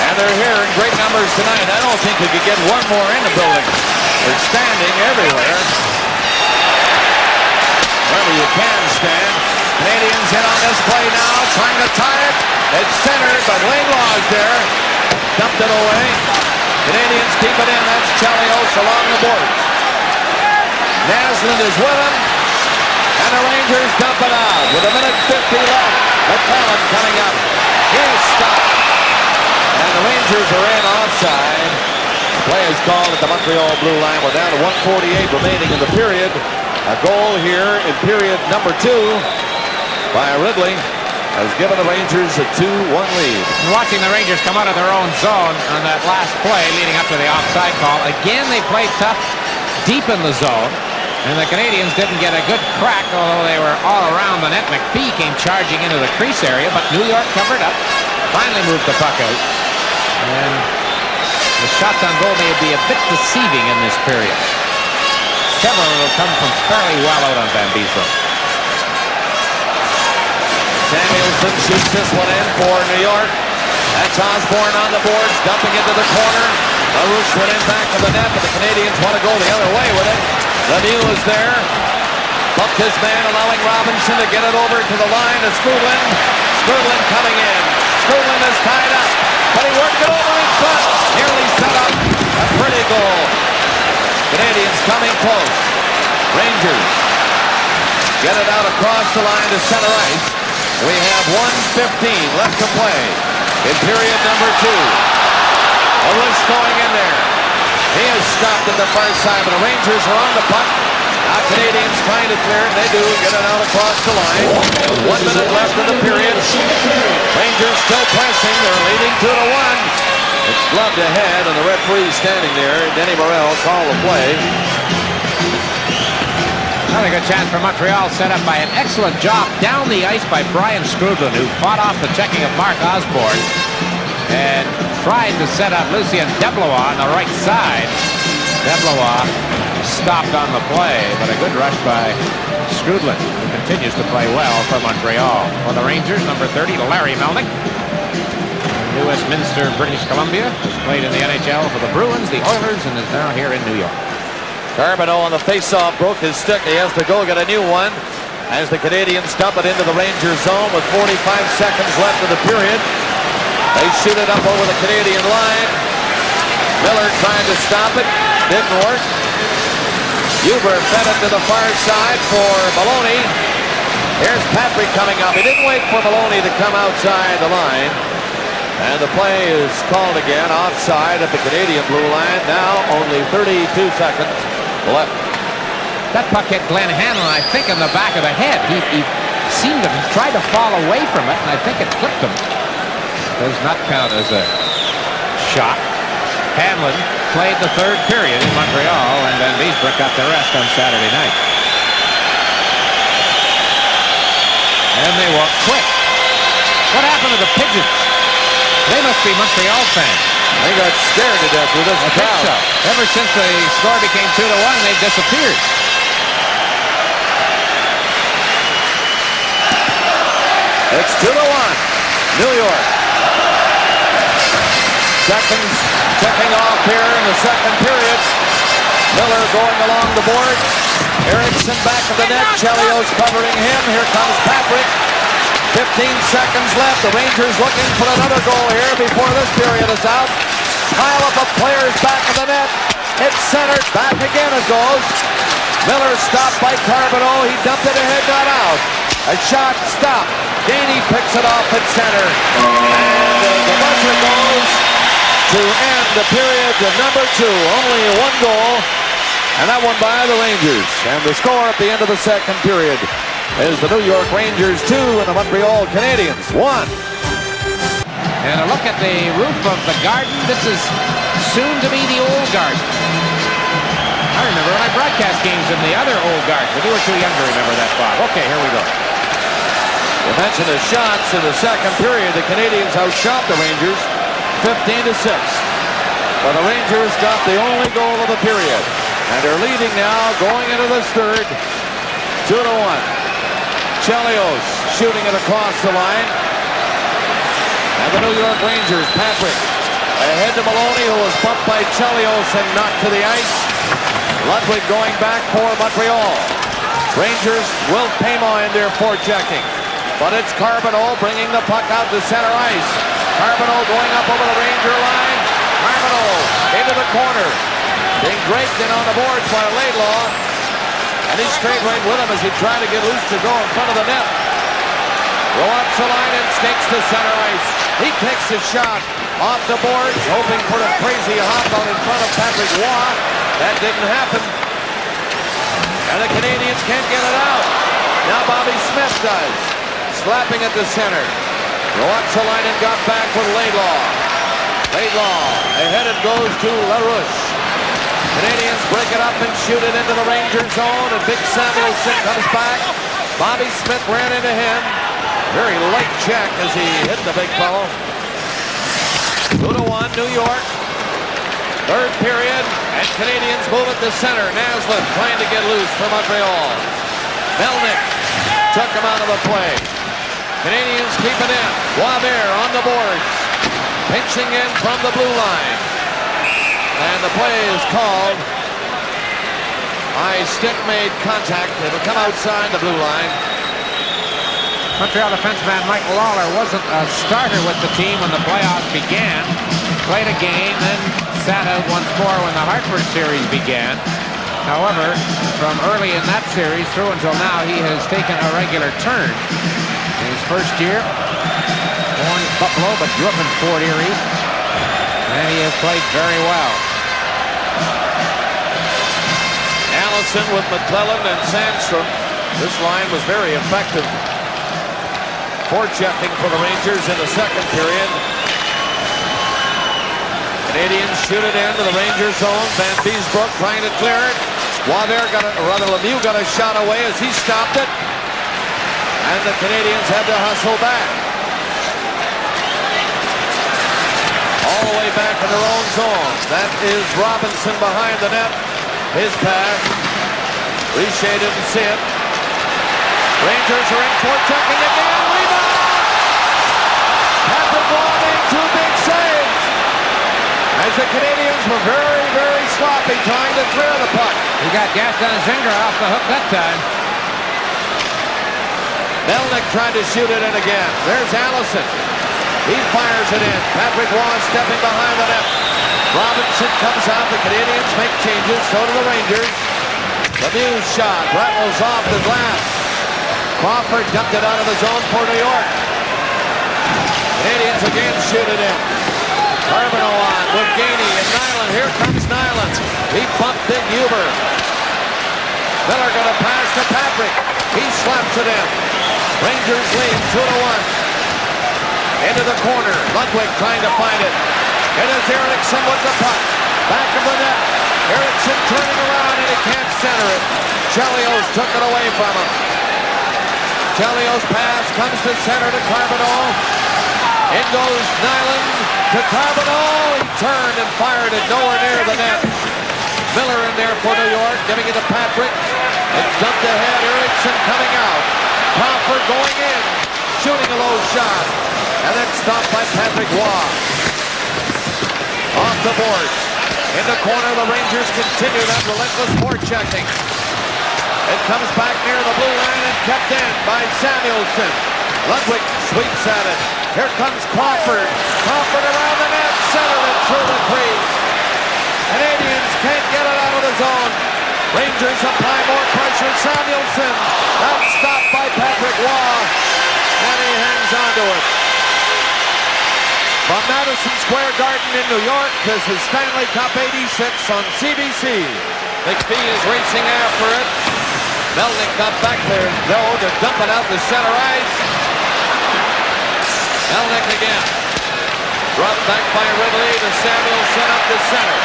And they're here in great numbers tonight. I don't think we could get one more in the building. They're standing everywhere. Wherever you can stand. Canadians in on this play now, trying to tie it. It's centered, but Laidlaw's there. Dumped it away. Canadians keep it in. That's Chelios along the boards. Naslund is with him. And the Rangers dump it out. With a minute 50 left. McCallum coming up. He is stopped. And the Rangers are in offside. Play is called at the Montreal blue line. We're down to 1:48 remaining in the period. A goal here in period number 2 by Ridley has given the Rangers a 2-1 lead. Watching the Rangers come out of their own zone on that last play leading up to the offside call. Again, they played tough deep in the zone. And the Canadians didn't get a good crack, although they were all around the net. McPhee came charging into the crease area, but New York covered up. Finally moved the puck out. And the shots on goal may be a bit deceiving in this period. Several will come from fairly well out on Van Beesbrook. Samuelson shoots this one in for New York. That's Osborne on the boards, dumping into the corner. LaRouche went in back of the net, but the Canadians want to go the other way with it. Lemieux is there. Bumped his man, allowing Robinson to get it over to the line to Skrudland. Skrudland coming in. Skrudland is tied up, but he worked it over in front. Nearly set up a pretty goal. Canadians coming close. Rangers get it out across the line to center ice. We have 1:15 left to play in period number 2. LaRouche going in there. He is stopped at the far side, but the Rangers are on the puck. Now Canadians trying to clear it. They do get it out across the line. 1 minute left in the period. Rangers still pressing. They're leading 2-1. It's gloved ahead, and the referee standing there. Denny Morel called the play. Another good chance for Montreal, set up by an excellent job down the ice by Brian Skrudland, who fought off the checking of Mark Osborne and tried to set up Lucien Deblois on the right side. Deblois stopped on the play, but a good rush by Skrudland, who continues to play well for Montreal. For the Rangers, number 30, Larry Melnick. New Westminster, British Columbia, has played in the NHL for the Bruins, the Oilers, and is now here in New York. Carbonneau on the face-off broke his stick. He has to go get a new one as the Canadians dump it into the Rangers zone with 45 seconds left of the period. They shoot it up over the Canadian line. Miller trying to stop it. Didn't work. Huber fed it to the far side for Maloney. Here's Patrick coming up. He didn't wait for Maloney to come outside the line. And the play is called again offside at the Canadian blue line. Now only 32 seconds left. That puck hit Glenn Hanlon, I think, in the back of the head. He seemed to try to fall away from it, and I think it clipped him. Does not count as a shot. Hanlon played the third period in Montreal, and Van Beesbroek got the rest on Saturday night. And they walk quick. What happened to the Pigeons? They must be Montreal fans. They got scared to death with this crowd. So. Ever since the score became 2-1, they've disappeared. It's 2-1. New York. Seconds ticking off here in the second period. Miller going along the board. Erickson back of the net. Chelios covering him. Here comes Patrick. 15 seconds left. The Rangers looking for another goal here before this period is out. Pile up of players back of the net. It's centered. Back again it goes. Miller stopped by Carbonneau. He dumped it ahead, not out. A shot stopped. Gainey picks it off at center. And the buzzer goes to end the period of number 2. Only one goal. And that one by the Rangers. And the score at the end of the second period is the New York Rangers 2 and the Montreal Canadiens 1. And a look at the roof of the Garden. This is soon to be the old Garden. I remember when I broadcast games in the other old Garden, but you were too young to remember that, Bob. Okay, here we go. You mentioned the shots in the second period. The Canadians outshot the Rangers 15-6. But the Rangers got the only goal of the period. And they're leading now going into this third 2-1. Chelios shooting it across the line. And the New York Rangers, Patrick, ahead to Maloney, who was bumped by Chelios and knocked to the ice. Ludwig going back for Montreal. Rangers will Paymo in there forechecking. But it's Carbonneau bringing the puck out to center ice. Carbonneau going up over the Ranger line. Carbonneau into the corner. Being draped in on the boards by Laidlaw. And he's straight right with him as he tried to get loose to go in front of the net. Ruotsalainen stakes to center ice. He takes a shot off the boards, hoping for a crazy hop out in front of Patrick Roy. That didn't happen. And the Canadians can't get it out. Now Bobby Smith does. Slapping at the center. Ruotsalainen got back with Laidlaw. Laidlaw, ahead it goes to LaRouche. Canadians break it up and shoot it into the Ranger zone, and Big Samuelson comes back. Bobby Smith ran into him. Very light check as he hit the big fellow. 2-1, New York. Third period, and Canadians move it to center. Naslund trying to get loose for Montreal. Melnick took him out of the play. Canadians keep it in. Boisvert on the boards. Pinching in from the blue line. And the play is called. Stick made contact. It'll come outside the blue line. Montreal defenseman Michael Lawler wasn't a starter with the team when the playoffs began. Played a game, then sat out once more when the Hartford series began. However, from early in that series through until now, he has taken a regular turn. In his first year, born in Buffalo but grew up in Fort Erie, and he has played very well. Allison with McClellan and Sandstrom. This line was very effective. Forechecking for the Rangers in the second period. Canadians shoot it into the Rangers zone. Van Beesbroek trying to clear it. Lemieux got a shot away as he stopped it. And the Canadians had to hustle back. All the way back in their own zone. That is Robinson behind the net. His pass. Richer didn't see it. Rangers are in forechecking again. Rebound! Patrick Roy made two big saves. As the Canadians were very, very sloppy trying to clear the puck. He got Gaston Gingras off the hook that time. Melnick tried to shoot it in again. There's Allison. He fires it in. Patrick Waugh stepping behind the net. Robinson comes out. The Canadians make changes. So do the Rangers. The Muse shot rattles off the glass. Crawford dumped it out of the zone for New York. Canadians again shoot it in. Carbonneau on with Gainey and Nyland. Here comes Nyland. He bumped Big Huber. Miller going to pass to Patrick. He slaps it in. Rangers lead 2-1. Into the corner. Ludwig trying to find it. It is Eriksson with the puck. Back of the net. Eriksson turning around and he can't center it. Chelios took it away from him. Chelios pass comes to center to Carbonneau. In goes Nyland to Carbonneau. He turned and fired it nowhere near the net. Miller in there for New York, giving it to Patrick. It's dumped ahead. Eriksson coming out. Crawford going in, shooting a low shot, and then stopped by Patrick Waugh. Off the boards. In the corner, the Rangers continue that relentless forechecking. It comes back near the blue line and kept in by Samuelson. Ludwig sweeps at it. Here comes Crawford. Crawford around the net, centered it through the crease. Canadians can't get it out of the zone. Rangers apply more pressure. Samuelson. That's stopped by Patrick Waugh. And he hangs on to it. From Madison Square Garden in New York, this is Stanley Cup 86 on CBC. McPhee is racing after it. Melnick got back there, though, to dump it out to center ice. Melnick again. Dropped back by Ridley to Samuelson up the center.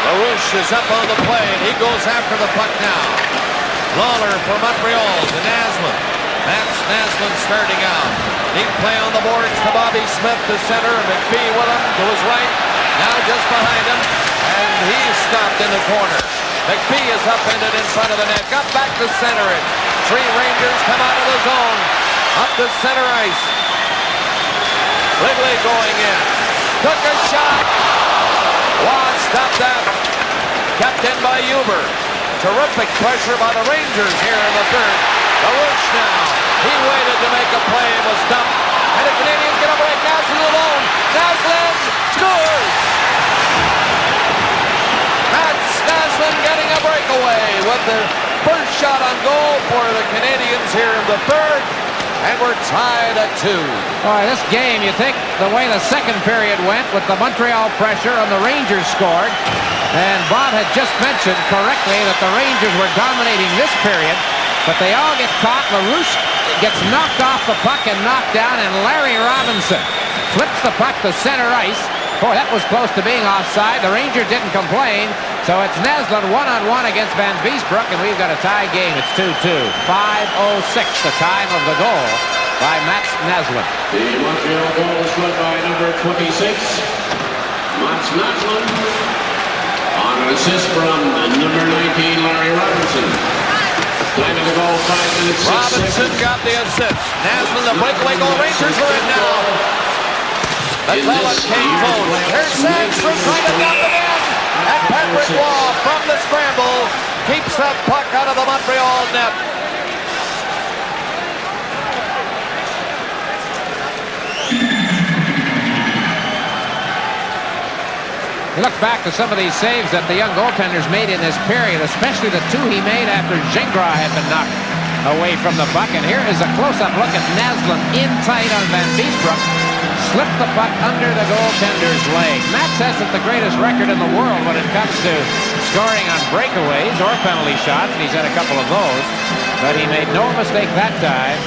LaRouche is up on the play, and he goes after the puck now. Lawler for Montreal to Naslund. Mats Naslund starting out. Neat play on the boards to Bobby Smith to center. McPhee with him to his right. Now just behind him, and he's stopped in the corner. McPhee is upended in front of the net. Got back to center it. Three Rangers come out of the zone. Up to center ice. Wrigley going in. Took a shot. Waugh stopped that. Kept in by Huber. Terrific pressure by the Rangers here in the third. LaRouche now. He waited to make a play and was dumped. And the Canadians get a break. Naslund alone. Naslund scores. Mats Naslund getting a breakaway with the first shot on goal for the Canadians here in the third. And we're tied at 2. Boy, this game, you think the way the second period went with the Montreal pressure and the Rangers scored. And Bob had just mentioned correctly that the Rangers were dominating this period. But they all get caught. LaRouche gets knocked off the puck and knocked down. And Larry Robinson flips the puck to center ice. Boy, that was close to being offside. The Rangers didn't complain. So it's Naslund one-on-one against Van Beesbroek, and we've got a tie game. It's 2-2. 5:06, the time of the goal by Mats Naslund. The Montreal goal was scored by number 26, Mats Naslund. On an assist from number 19, Larry Robinson. Time of the goal, 5 minutes, 6 Robinson seconds. got the assist. Naslund, the breakaway goal. Rangers are in now. McClellan came close. Here's Sandstrom trying to dump it in. And Patrick Waugh from the scramble keeps that puck out of the Montreal net. You look back to some of these saves that the young goaltenders made in this period, especially the two he made after Gingras had been knocked away from the puck. And here is a close-up look at Naslund in tight on Van Beesbroek. Slipped the puck under the goaltender's leg. Mats hasn't the greatest record in the world when it comes to scoring on breakaways or penalty shots, and he's had a couple of those. But he made no mistake that time.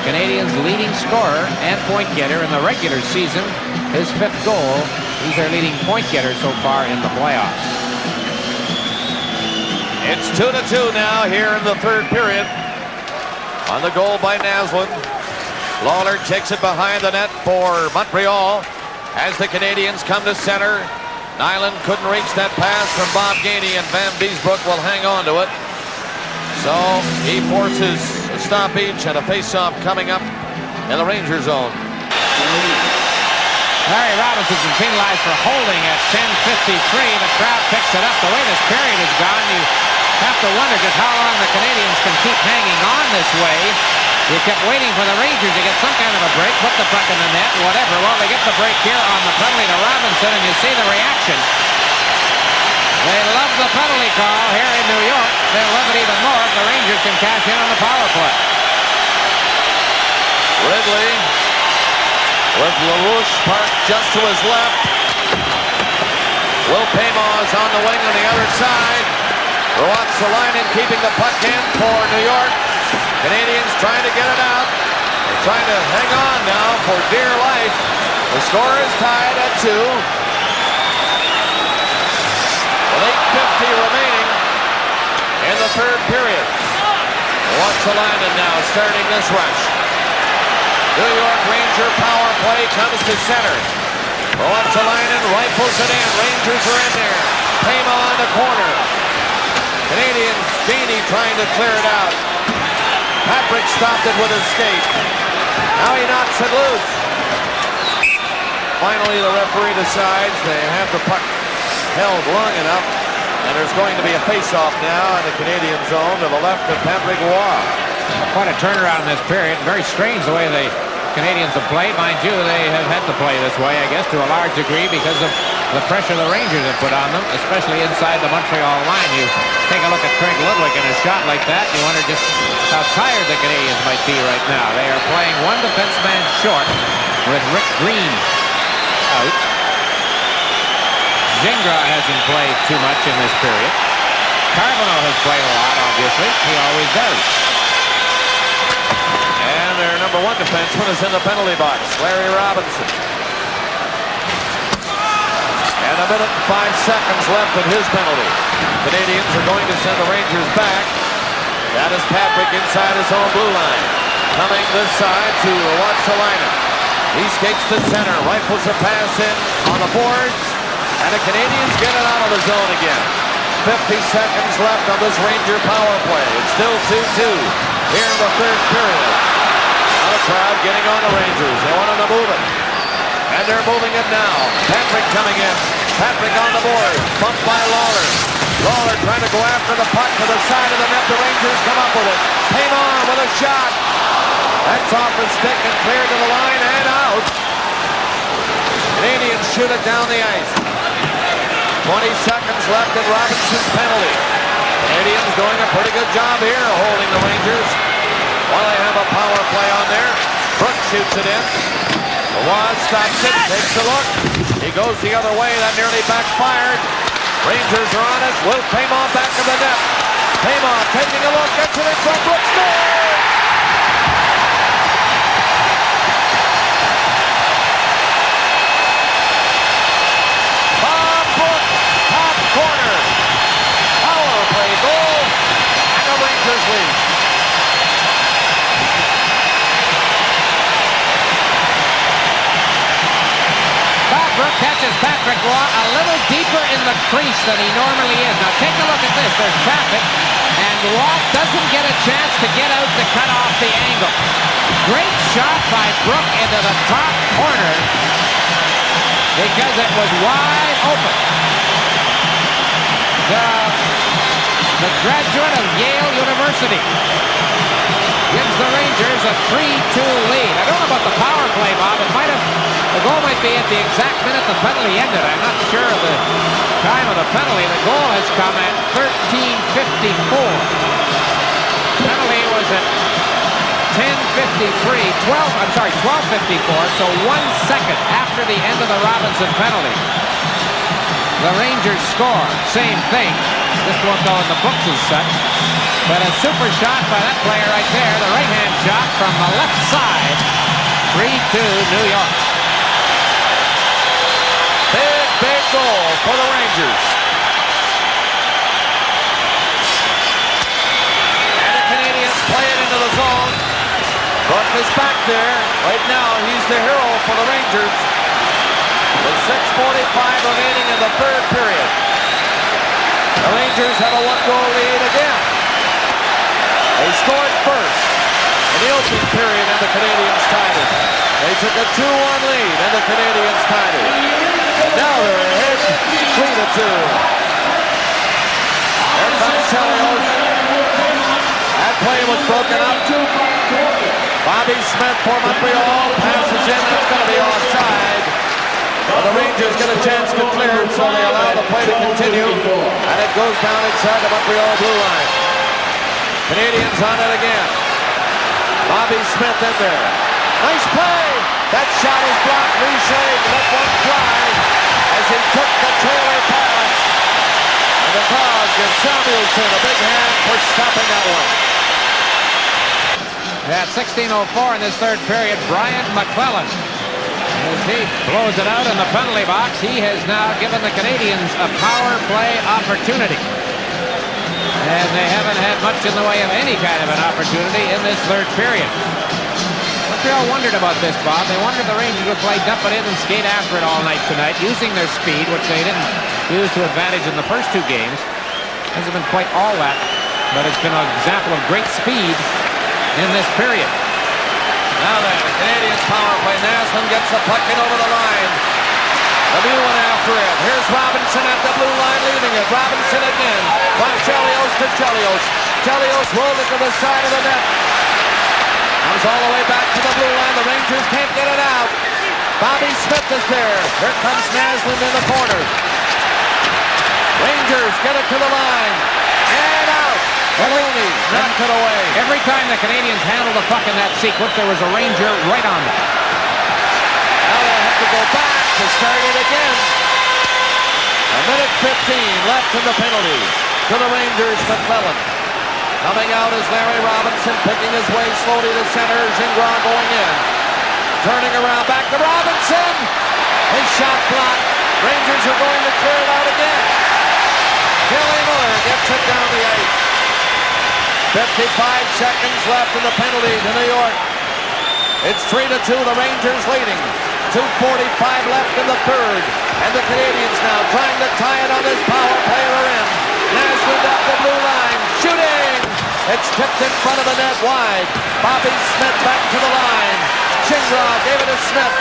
Canadians' leading scorer and point getter in the regular season. His 5th goal. He's their leading point getter so far in the playoffs. It's 2-2 now here in the third period. On the goal by Naslund. Lawler takes it behind the net for Montreal as the Canadians come to center. Nyland couldn't reach that pass from Bob Gainey, and Van Beesbroek will hang on to it. So he forces a stoppage and a face-off coming up in the Ranger zone. Larry Robinson's been penalized for holding at 10:53. The crowd picks it up. The way this period has gone, you have to wonder just how long the Canadians can keep hanging on this way. You kept waiting for the Rangers to get some kind of a break, put the puck in the net, whatever. Well, they get the break here on the penalty to Robinson, and you see the reaction. They love the penalty call here in New York. They'll love it even more if the Rangers can cash in on the power play. Ridley with LaRouche parked just to his left. Will Paymoz on the wing on the other side. Ruotsalainen keeping the puck in for New York. Canadians trying to get it out. They're trying to hang on now for dear life. The score is tied at 2. With 8:50 remaining in the third period. Ruotsalainen now starting this rush. New York Ranger power play comes to center. Ruotsalainen rifles it in. Rangers are in there. Payma on the corner. Canadians, Genie trying to clear it out. Patrick stopped it with his skate. Now he knocks it loose. Finally, the referee decides they have the puck held long enough, and there's going to be a face-off now in the Canadian zone to the left of Patrick Roy. Quite a turnaround in this period. Very strange the way the Canadians have played. Mind you, they have had to play this way, I guess, to a large degree because of the pressure the Rangers have put on them, especially inside the Montreal line. You take a look at Craig Ludwig and a shot like that, you wonder just how tired the Canadians might be right now. They are playing one defenseman short with Rick Green out. Gingras hasn't played too much in this period. Carbonneau has played a lot, obviously. He always does. And their number one defenseman is in the penalty box, Larry Robinson. And a minute and 5 seconds left in his penalty. Canadians are going to send the Rangers back. That is Patrick inside his own blue line. Coming this side to Ruotsalainen. He skates to center, rifles a pass in on the boards, and the Canadians get it out of the zone again. 50 seconds left on this Ranger power play. It's still 2-2 here in the third period. Now the crowd getting on the Rangers. They want them to move it. And they're moving it now. Patrick coming in. Patrick on the board. Bumped by Lawler. Lawler trying to go after the puck to the side of the net. The Rangers come up with it. Payman with a shot. That's off his stick and cleared to the line and out. Canadians shoot it down the ice. 20 seconds left in Robinson's penalty. Canadians doing a pretty good job here holding the Rangers. While they have a power play on there. Brooks shoots it in. Roy stops it, takes a look. He goes the other way. That nearly backfired. Rangers are on it. Will Payman back to the net. Payman taking a look. Gets it in from Brooks. Scores! Bob Brooks, top corner. Power play goal. And the Rangers lead. Brooks catches Patrick Roy a little deeper in the crease than he normally is. Now take a look at this. There's traffic, and Roy doesn't get a chance to get out to cut off the angle. Great shot by Brook into the top corner because it was wide open. The graduate of Yale University gives the Rangers a 3-2 lead. I don't know about the power play, Bob. The goal might be at the exact minute the penalty ended. I'm not sure of the time of the penalty. The goal has come at 13:54. Penalty was at 12:54, so 1 second after the end of the Robinson penalty. The Rangers score. Same thing. This won't go in the books as such. But a super shot by that player right there. The right-hand shot from the left side. 3-2 New York. Big goal for the Rangers. And the Canadians play it into the zone. Brook is back there. Right now, he's the hero for the Rangers. With 6:45 remaining in the third period. The Rangers have a 1-goal lead again. They scored first in the opening period and the Canadians tied it. They They took a 2-1 lead, and the Canadians tied it. And now they're ahead 3-2. Here comes Chelios. That play was broken up. Bobby Smith for Montreal passes in. That's going to be offside. Well, the Rangers get a chance to clear it, so they allow the play to continue. And it goes down inside the Montreal blue line. Canadians on it again. Bobby Smith in there. Nice play. That shot is blocked. Richer let one fly as he took the trailer pass. And the crowd gives Samuelson a big hand for stopping that one. At 16:04 in this third period, Brian McClellan, as he blows it out in the penalty box, he has now given the Canadians a power play opportunity. And they haven't had much in the way of any kind of an opportunity in this third period. Montreal wondered about this, Bob. They wondered the Rangers would play dump it in and skate after it all night tonight, using their speed, which they didn't use to advantage in the first two games. Hasn't been quite all that, but it's been an example of great speed in this period. Now then, the Canadians power play. Naslund gets the puck in over the line. The new one after it. Here's Robinson at the blue line leaving it. Robinson again. From Chelios to Chelios. Chelios rolled it to the side of the net. Comes all the way back to the blue line. The Rangers can't get it out. Bobby Smith is there. Here comes Naslund in the corner. Rangers get it to the line. And out. Maloney knocked it away. Every time the Canadians handled the puck in that sequence, there was a Ranger right on them. Now they have to go back to start it again. A minute 15 left in the penalty. To the Rangers, McClellan. Coming out is Larry Robinson, picking his way slowly to center. Gingras going in. Turning around, back to Robinson. His shot blocked. Rangers are going to clear it out again. Kelly Miller gets it down the ice. 55 seconds left in the penalty to New York. It's 3-2, the Rangers leading. 2:45 left in the third. And the Canadians now trying to tie it on this power play or in. Naslund up the blue line, shooting! It's tipped in front of the net wide. Bobby Smith back to the line. Gingras gave it to Smith.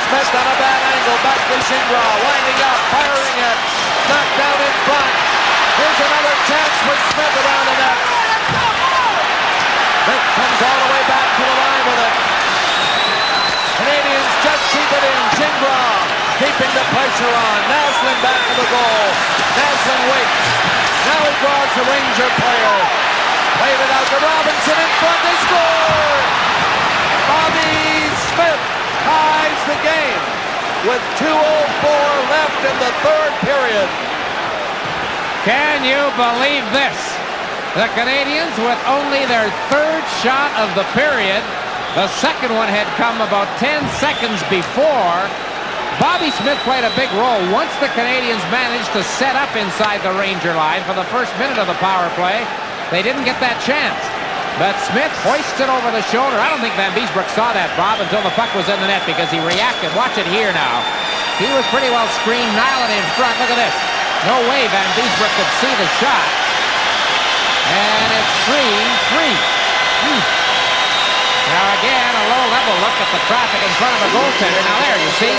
Smith on a bad angle, back to Gingras, winding up, firing it. Knocked down in front. Here's another chance for Smith around the net. Smith comes all the way back to the line with it. Canadians just keep it in. Gingras keeping the pressure on. Naslund back to the goal. Naslund waits. Now he draws the Ranger player. Played it out to Robinson in front. They score! Bobby Smith ties the game with 2:04 left in the third period. Can you believe this? The Canadians with only their third shot of the period. The second one had come about 10 seconds before. Bobby Smith played a big role once the Canadians managed to set up inside the Ranger line for the first minute of the power play. They didn't get that chance. But Smith hoists it over the shoulder. I don't think Van Beesbroek saw that, Bob, until the puck was in the net because he reacted. Watch it here now. He was pretty well screened. Nyland in front. Look at this. No way Van Beesbroek could see the shot. And it's 3-3. Now again, a low-level look at the traffic in front of the goaltender. Now there, you see.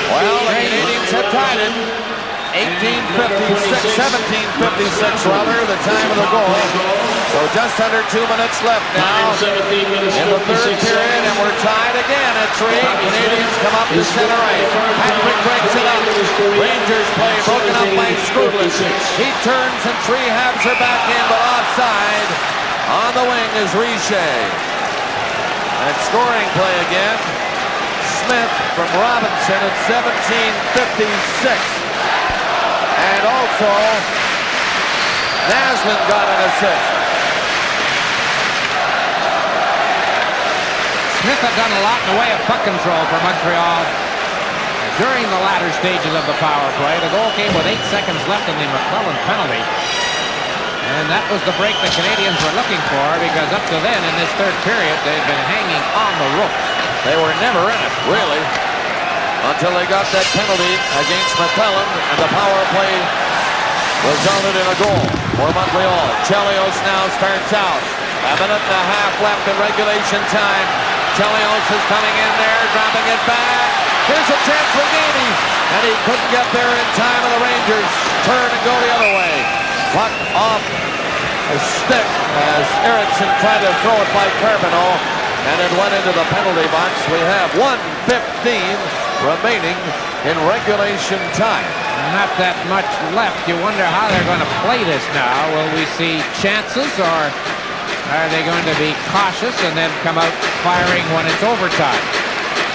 Well, the Canadians have tied it. 18:56, 17:56 rather, the time of the goal. So just under 2 minutes left now in the third period, and we're tied again at 3. Canadians come up to center ice. Patrick breaks it up. Rangers play broken up by Scrutton. He turns and 3 halves are back in, but offside. On the wing is Richer. And scoring play again. Smith from Robinson at 17:56. And also, Naslund got an assist. Smith had done a lot in the way of puck control for Montreal during the latter stages of the power play. The goal came with 8 seconds left in the McClellan penalty. And that was the break the Canadians were looking for, because up to then in this third period, they'd been hanging on the ropes. They were never in it, really, until they got that penalty against McClellan, and the power play resulted in a goal for Montreal. Chelios now starts out. A minute and a half left in regulation time. Chelios is coming in there, dropping it back. Here's a chance for Gainey, and he couldn't get there in time, and the Rangers turn and go the other way. Puck off a stick as Eriksson tried to throw it by Carbonell, and it went into the penalty box. We have 1:15 remaining in regulation time. Not that much left. You wonder how they're going to play this now. Will we see chances, or are they going to be cautious and then come out firing when it's overtime?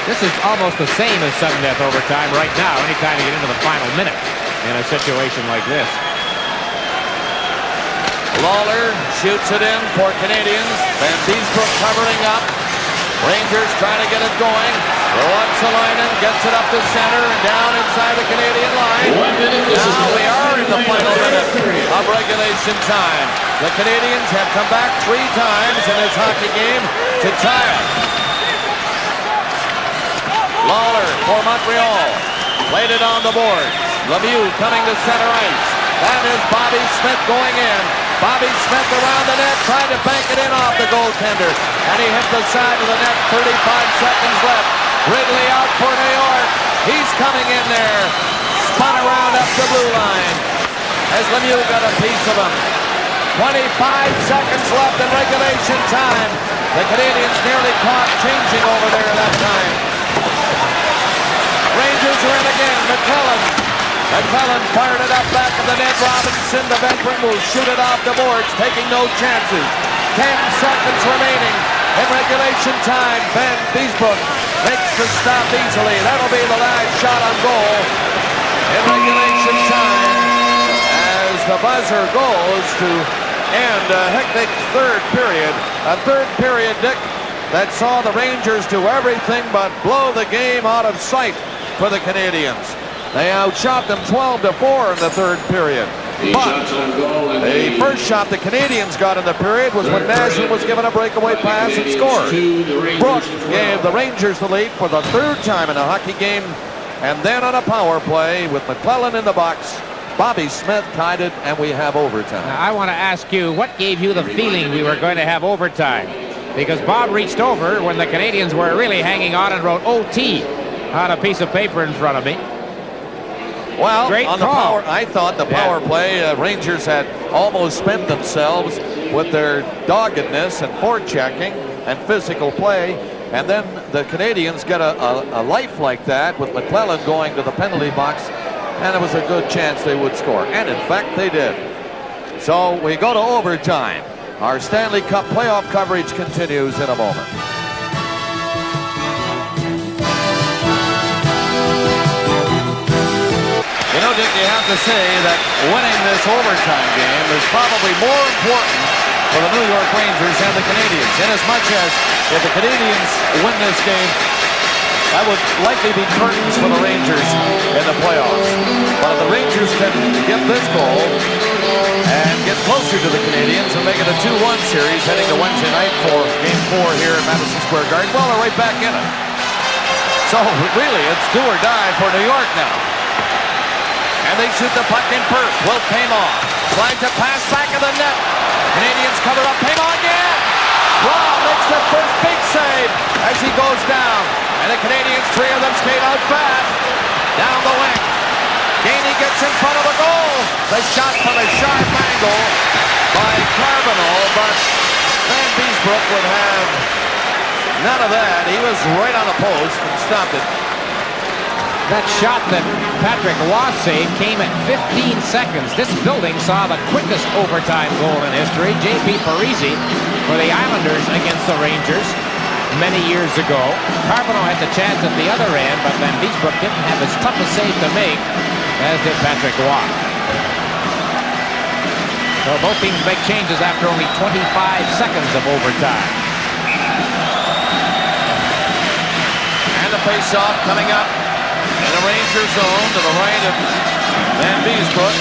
This is almost the same as sudden death overtime right now, anytime you get into the final minute in a situation like this. Lawler shoots it in for Canadians. Van Beesbrook covering up. Rangers trying to get it going. Ruotsalainen gets it up to center and down inside the Canadian line. Now we are in the final minute of regulation time. The Canadians have come back 3 times in this hockey game to tie it. Lawler for Montreal. Played it on the board. Lemieux coming to center ice. That is Bobby Smith going in. Bobby Smith around the net, trying to bank it in off the goaltender. And he hit the side of the net, 35 seconds left. Ridley out for New York. He's coming in there. Spun around up the blue line as Lemieux got a piece of him. 25 seconds left in regulation time. The Canadians nearly caught changing over there that time. Rangers are in again. McClellan fired it up back of the net. Robinson, the veteran, will shoot it off the boards, taking no chances. 10 seconds remaining in regulation time. Van Beesbrook makes the stop easily. That'll be the last shot on goal in regulation time as the buzzer goes to end a hectic third period. A third period, Dick, that saw the Rangers do everything but blow the game out of sight for the Canadians. They outshot them 12-4 in the third period. But the first shot the Canadians got in the period was when Nash was given a breakaway pass and scored. Brooks gave the Rangers the lead for the 3rd time in a hockey game, and then on a power play with McClellan in the box, Bobby Smith tied it, and we have overtime. Now, I want to ask you, what gave you the feeling we were going to have overtime? Because Bob reached over when the Canadians were really hanging on and wrote OT on a piece of paper in front of me. Well, Great on call. the power, I thought the power play, Rangers had almost spent themselves with their doggedness and forechecking and physical play, and then the Canadians get a life like that with McClellan going to the penalty box, and it was a good chance they would score. And in fact, they did. So we go to overtime. Our Stanley Cup playoff coverage continues in a moment. You know, Dick, you have to say that winning this overtime game is probably more important for the New York Rangers and the Canadians, in as much as if the Canadians win this game, that would likely be curtains for the Rangers in the playoffs. But if the Rangers can get this goal and get closer to the Canadians and make it a 2-1 series heading to Wednesday night for Game 4 here at Madison Square Garden, well, they're right back in it. So really, it's do or die for New York now. And they shoot the puck in Perth. Will Paymon slides a pass back of the net. Canadians cover up. Paymon again. Raw makes the first big save as he goes down. And the Canadians, 3 of them skate out fast. Down the wing. Gainey gets in front of the goal. The shot from a sharp angle by Carbonell, but Van Beesbrook would have none of that. He was right on the post and stopped it. That shot that Patrick Roy saved came at 15 seconds. This building saw the quickest overtime goal in history. J.P. Parise for the Islanders against the Rangers many years ago. Carbonell had the chance at the other end, but Van Beesbrook didn't have as tough a save to make as did Patrick Roy. So both teams make changes after only 25 seconds of overtime. And the face-off coming up in the Ranger zone to the right of Van Beesbrook.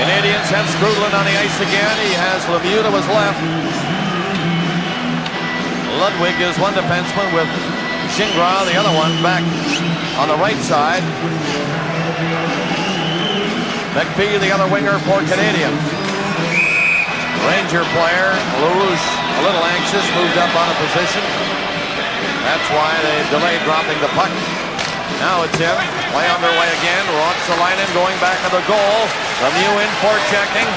Canadians have Strudlin on the ice again. He has Lemieux to his left. Ludwig is one defenseman with Gingras, the other one, back on the right side. McPhee, the other winger for Canadians. Ranger player, LaRouche, a little anxious, moved up on a position. That's why they delayed dropping the puck. Now it's in. Play underway again. Ruotsalainen going back to the goal. Lemieux in for checking.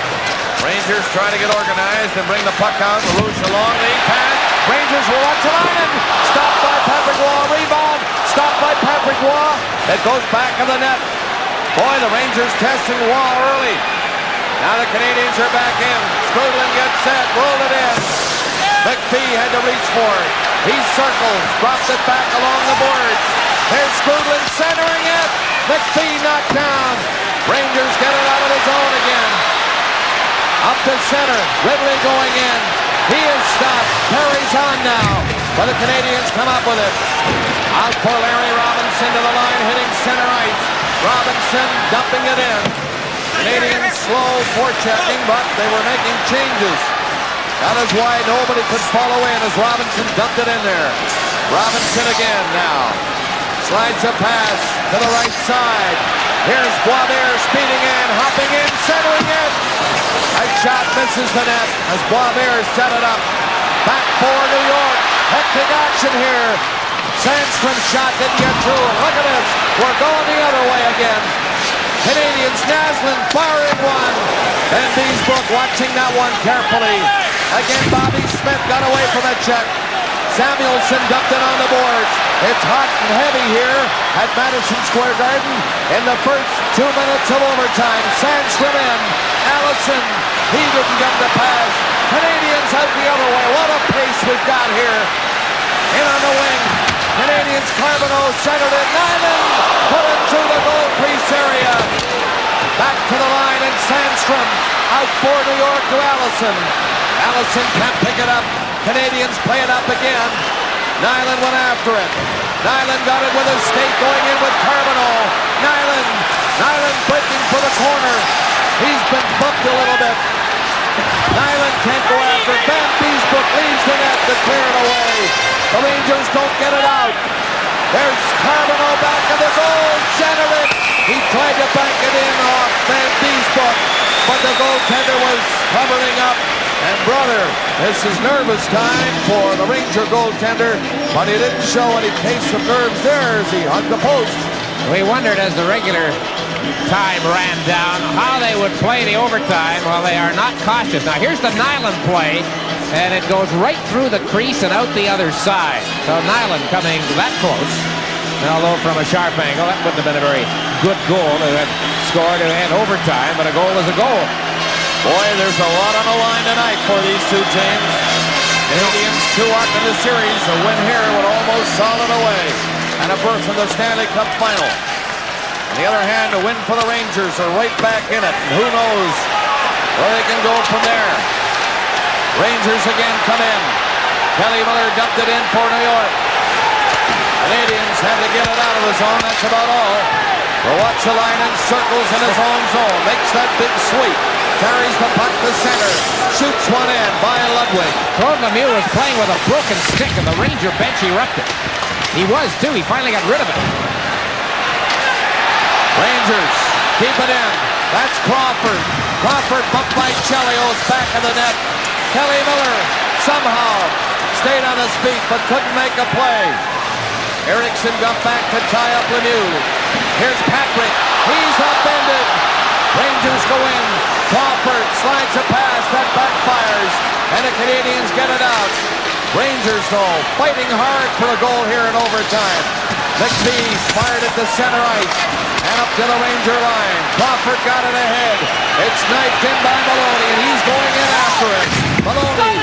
Rangers try to get organized and bring the puck out. LaRouche along the pass. Rangers, Ruotsalainen. Stopped by Patrick Roy. Rebound. Stopped by Patrick Roy. It goes back of the net. Boy, the Rangers testing Roy early. Now the Canadians are back in. Skrudlin gets set. Rolled it in. McPhee had to reach for it. He circles. Drops it back along the boards. Here's Skrudlin centering it. McPhee knocked down. Rangers get it out of the zone again. Up to center. Ridley going in. He is stopped. Perry's on now. But the Canadians come up with it. Out for Larry Robinson to the line, hitting center ice. Robinson dumping it in. Canadians slow forechecking, but they were making changes. That is why nobody could follow in as Robinson dumped it in there. Robinson again now. Slides a pass to the right side. Here's Boisvert speeding in, hopping in, centering it. A shot misses the net as Boisvert set it up. Back for New York. Hectic action here. Sandstrom's shot didn't get through. Look at this. We're going the other way again. Canadians, Naslund firing one. Van Beesbrook watching that one carefully. Again, Bobby Smith got away from a check. Samuelson dumped it on the boards. It's hot and heavy here at Madison Square Garden in the first 2 minutes of overtime. Sandstrom in. Allison, he didn't get the pass. Canadians out the other way. What a pace we've got here. In on the wing. Canadians, Carbonneau centered it. Nyland put it through the goal crease area. Back to the line and Sandstrom out for New York to Allison. Allison can't pick it up. Canadians play it up again. Nyland went after it. Nyland got it with his skate going in with Carbonneau. Nyland breaking for the corner. He's been bumped a little bit. Nyland can't go after it. Van Beesbrook leaves the net to clear it away. The Rangers don't get it out. There's Carbonneau back of the goal. Centered it. He tried to bank it in off Van Beesbrook, but the goaltender was covering up. And brother, this is nervous time for the Ranger goaltender, but he didn't show any case of nerves there as he hugged the post. We wondered as the regular time ran down how they would play the overtime. Well, they are not cautious. Now here's the Nyland play, and it goes right through the crease and out the other side. So Nyland coming that close. Although from a sharp angle, that wouldn't have been a very good goal. They had scored and overtime, but a goal is a goal. Boy, there's a lot on the line tonight for these two teams. Canadians 2 up in the series. A win here would almost saw it away. And a berth in the Stanley Cup final. On the other hand, a win for the Rangers are right back in it. And who knows where they can go from there. Rangers again come in. Kelly Miller dumped it in for New York. Canadians had to get it out of the zone. That's about all. Ruotsalainen circles in his own zone. Makes that big sweep. Carries the puck to center. Shoots one in by Ludwig. Claude Lemieux was playing with a broken stick, and the Ranger bench erupted. He was, too. He finally got rid of it. Rangers keep it in. That's Crawford. Crawford bumped by Chelios back of the net. Kelly Miller somehow stayed on his feet, but couldn't make a play. Erickson got back to tie up Lemieux. Here's Patrick. He's upended. Rangers go in. Crawford slides a pass. That backfires. And the Canadians get it out. Rangers, though, fighting hard for a goal here in overtime. McPhee fired at the center ice. And up to the Ranger line. Crawford got it ahead. It's knifed in by Maloney, and he's going in after it. Maloney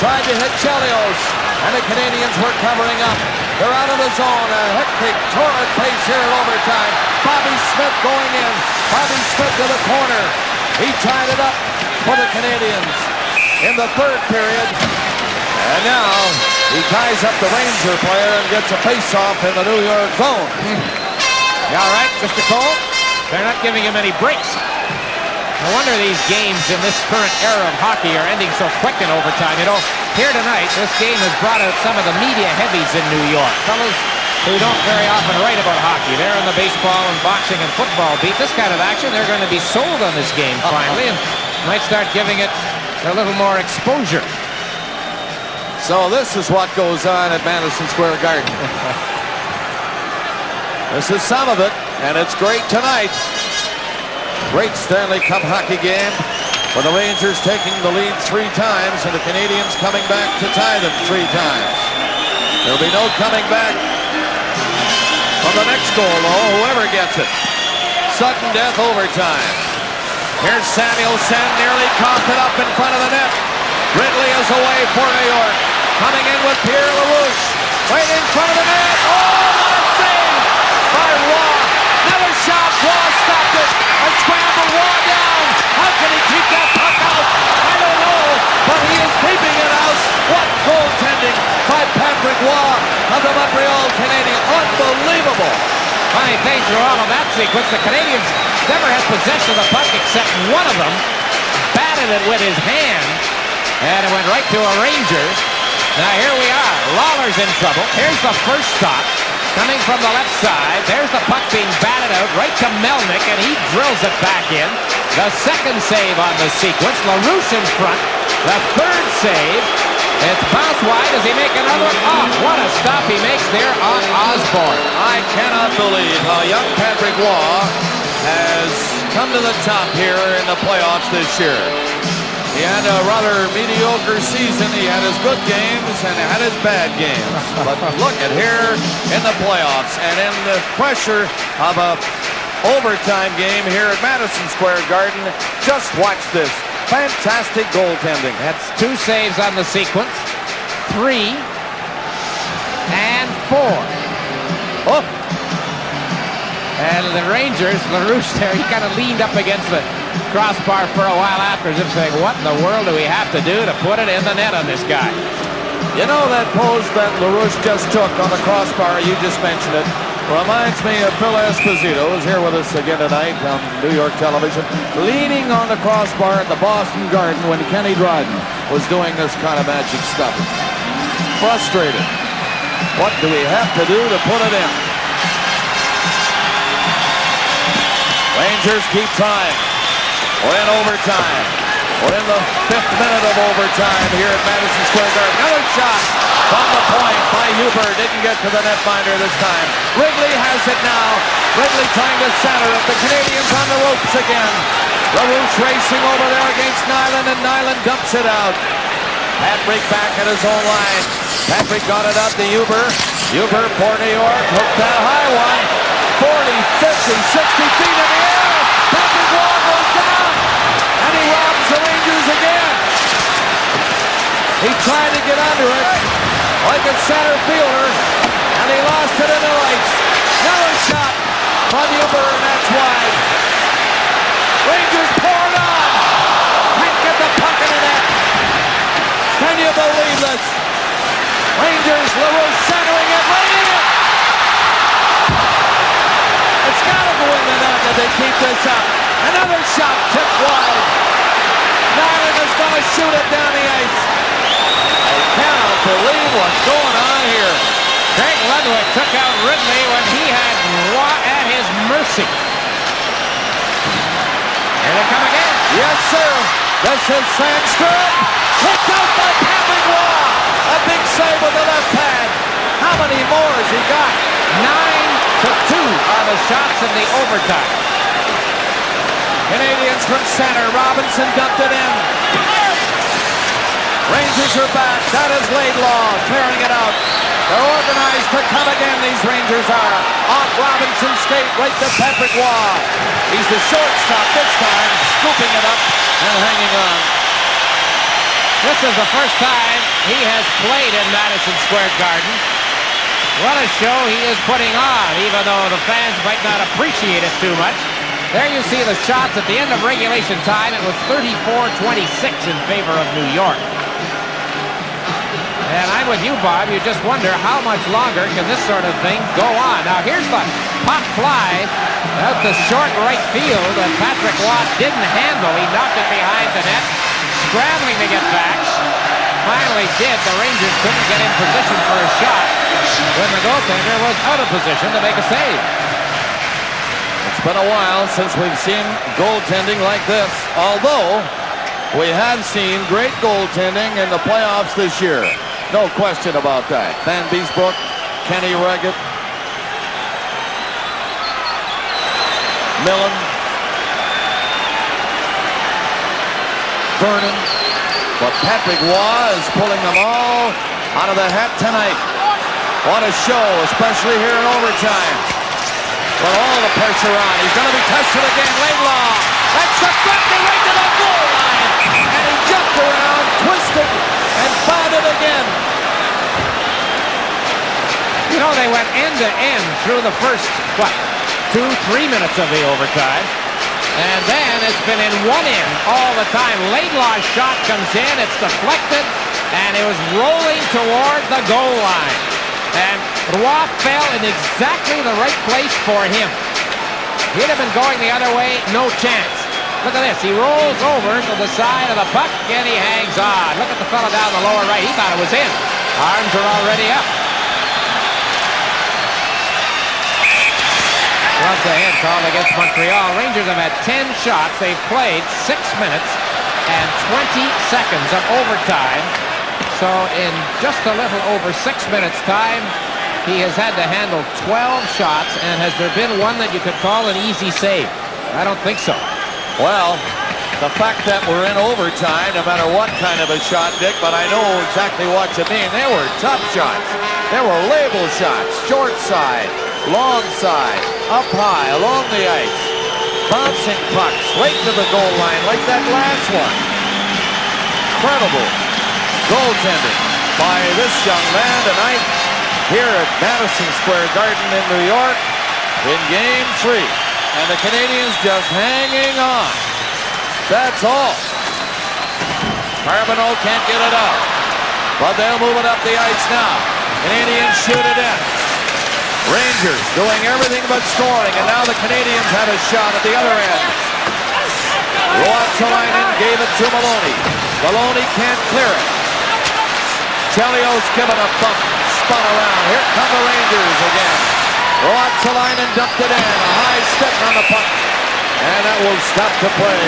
tried to hit Chelios. And the Canadians were covering up. They're out of the zone. A hectic, torrid pace here in overtime. Bobby Smith going in. Bobby Smith to the corner. He tied it up for the Canadians in the third period. And now he ties up the Ranger player and gets a face-off in the New York zone. You all right, Mr. Cole? They're not giving him any breaks. No wonder these games in this current era of hockey are ending so quick in overtime. You know, here tonight, this game has brought out some of the media heavies in New York. Fellas who don't very often write about hockey. They're in the baseball and boxing and football beat. This kind of action, they're going to be sold on this game finally and might start giving it a little more exposure. So this is what goes on at Madison Square Garden. This is some of it, and it's great tonight. Great Stanley Cup hockey game with the Rangers taking the lead 3 times and the Canadians coming back to tie them 3 times. There'll be no coming back from the next goal, though, whoever gets it. Sudden death overtime. Here's Samuelson, nearly coughed it up in front of the net. Ridley is away for New York. Coming in with Pierre LaRouche. Right in front of the net. Oh, what a save by Waugh. Another shot. Waugh stopped it. A scramble. Waugh down. How can he keep that puck out? I don't know, but he is keeping it out. What goaltending by Patrick Waugh of the Montreal Canadiens. Unbelievable. Funny thing through all of that sequence, the Canadians never had possession of the puck except one of them batted it with his hand, and it went right to a Ranger. Now here we are. Lawler's in trouble. Here's the first stop coming from the left side. There's the puck being batted out right to Melnick, and he drills it back in. The second save on the sequence. LaRouche in front. The third save. It's bounced wide. Does he make another one? Oh, what a stop he makes there on Osborne. I cannot believe how young Patrick Waugh has come to the top here in the playoffs this year. He had a rather mediocre season. He had his good games and had his bad games. But look at here in the playoffs and in the pressure of a overtime game here at Madison Square Garden. Just watch this. Fantastic goaltending. That's 2 saves on the sequence. 3 and 4. Oh. And the Rangers, LaRouche there, he kind of leaned up against the crossbar for a while after, as if saying, what in the world do we have to do to put it in the net on this guy? You know that pose that LaRouche just took on the crossbar, you just mentioned it, reminds me of Phil Esposito, who's here with us again tonight on New York television, leaning on the crossbar at the Boston Garden when Kenny Dryden was doing this kind of magic stuff. Frustrated. What do we have to do to put it in? Rangers keep trying. We're in overtime. We're in the 5th minute of overtime here at Madison Square Garden. Another shot from the point by Huber. Didn't get to the netminder this time. Ridley has it now. Ridley trying to center it. The Canadians on the ropes again. LaRouche racing over there against Nyland, and Nyland dumps it out. Patrick back at his own line. Patrick got it up to Huber. Huber for New York. Hooked that high one. 40, 50, 60 feet in the air. Patrick Waugh goes down. And he robs the Rangers again. He tried to get under it like a center fielder, and he lost it in the lights. Another shot from Huber, and that's wide. Rangers pour it on. Can't get the puck in the net. Can you believe this? Rangers, LaRouche centering it, right in it. It's got to go in the net if they keep this up. Another shot tipped wide. Nyland is going to shoot it down the ice. I cannot believe what's going on here. Craig Ludwig took out Ridley when he had Waugh at his mercy. Here they come again. Yes, sir. This is Sandstrom. Picked out by Patrick Waugh. A big save with the left hand. How many more has he got? 9-2 on the shots in the overtime. Canadians from center. Robinson dumped it in. Rangers are back. That is Laidlaw clearing it out. They're organized to come again, these Rangers are. Off Robinson's skate, right to Patrick Waugh. He's the shortstop this time, scooping it up and hanging on. This is the first time he has played in Madison Square Garden. What a show he is putting on, even though the fans might not appreciate it too much. There you see the shots at the end of regulation time. It was 34-26 in favor of New York. And I'm with you, Bob. You just wonder how much longer can this sort of thing go on. Now, here's the pop fly out to short right field that Patrick Waugh didn't handle. He knocked it behind the net, scrambling to get back. Finally did. The Rangers couldn't get in position for a shot when the goaltender was out of position to make a save. It's been a while since we've seen goaltending like this, although We have seen great goaltending in the playoffs this year. No question about that. Van Beesbrook, Kenny Reggett, Millen, Vernon. But Patrick Waugh is pulling them all out of the hat tonight. What a show, especially here in overtime. With all the pressure on. He's going to be tested again. Laidlaw. That's deflected right to the goal line. And he jumped around, twisted, and found it again. You know, they went end to end through the first, 2-3 minutes of the overtime. And then it's been in one end all the time. Laidlaw's shot comes in, it's deflected, and it was rolling toward the goal line. And Roy fell in exactly the right place for him. He'd have been going the other way, no chance. Look at this, he rolls over to the side of the puck, and he hangs on. Look at the fellow down the lower right, he thought it was in. Arms are already up. Gloves ahead call against Montreal. Rangers have had 10 shots. They've played 6 minutes and 20 seconds of overtime. So in just a little over 6 minutes time, he has had to handle 12 shots. And has there been one that you could call an easy save? I don't think so. Well, the fact that we're in overtime, no matter what kind of a shot, Dick, but I know exactly what you mean. They were tough shots. They were label shots, short side, long side, up high, along the ice. Bouncing pucks right to the goal line like that last one. Incredible goaltending by this young man tonight here at Madison Square Garden in New York in Game 3. And the Canadians just hanging on. That's all. Carbonneau can't get it out. But they'll move it up the ice now. Canadians shoot it in. Rangers doing everything but scoring, and now the Canadians have a shot at the other end. Ruotsalainen gave it to Maloney. Maloney can't clear it. Chelios given a bump, spun around. Here come the Rangers again. Ruotsalainen dumped it in. A high stick on the puck. And that will stop the play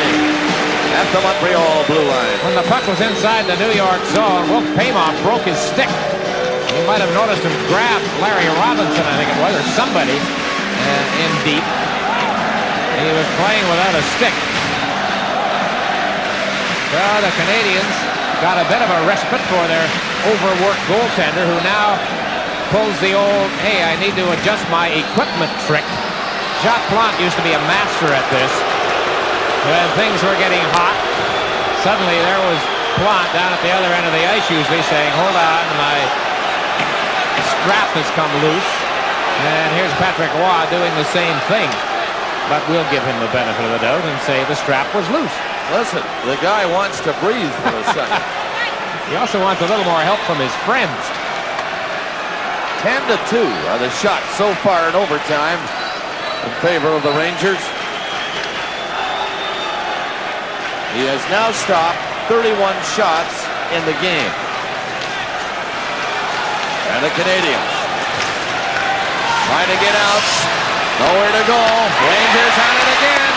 at the Montreal blue line. When the puck was inside the New York zone, Wolf Paymoff broke his stick. You might have noticed him grab Larry Robinson, I think it was, or somebody in deep. He was playing without a stick. Well, the Canadians got a bit of a respite for their overworked goaltender, who now pulls the old, hey, I need to adjust my equipment trick. Jacques Plante used to be a master at this. When things were getting hot, suddenly there was Plante down at the other end of the ice usually saying, hold on, my strap has come loose. And here's Patrick Roy doing the same thing. But we'll give him the benefit of the doubt and say the strap was loose. Listen, the guy wants to breathe for a second. He also wants a little more help from his friends. 10-2 are the shots so far in overtime in favor of the Rangers. He has now stopped 31 shots in the game. And the Canadians trying to get out. Nowhere to go. Rangers on it again.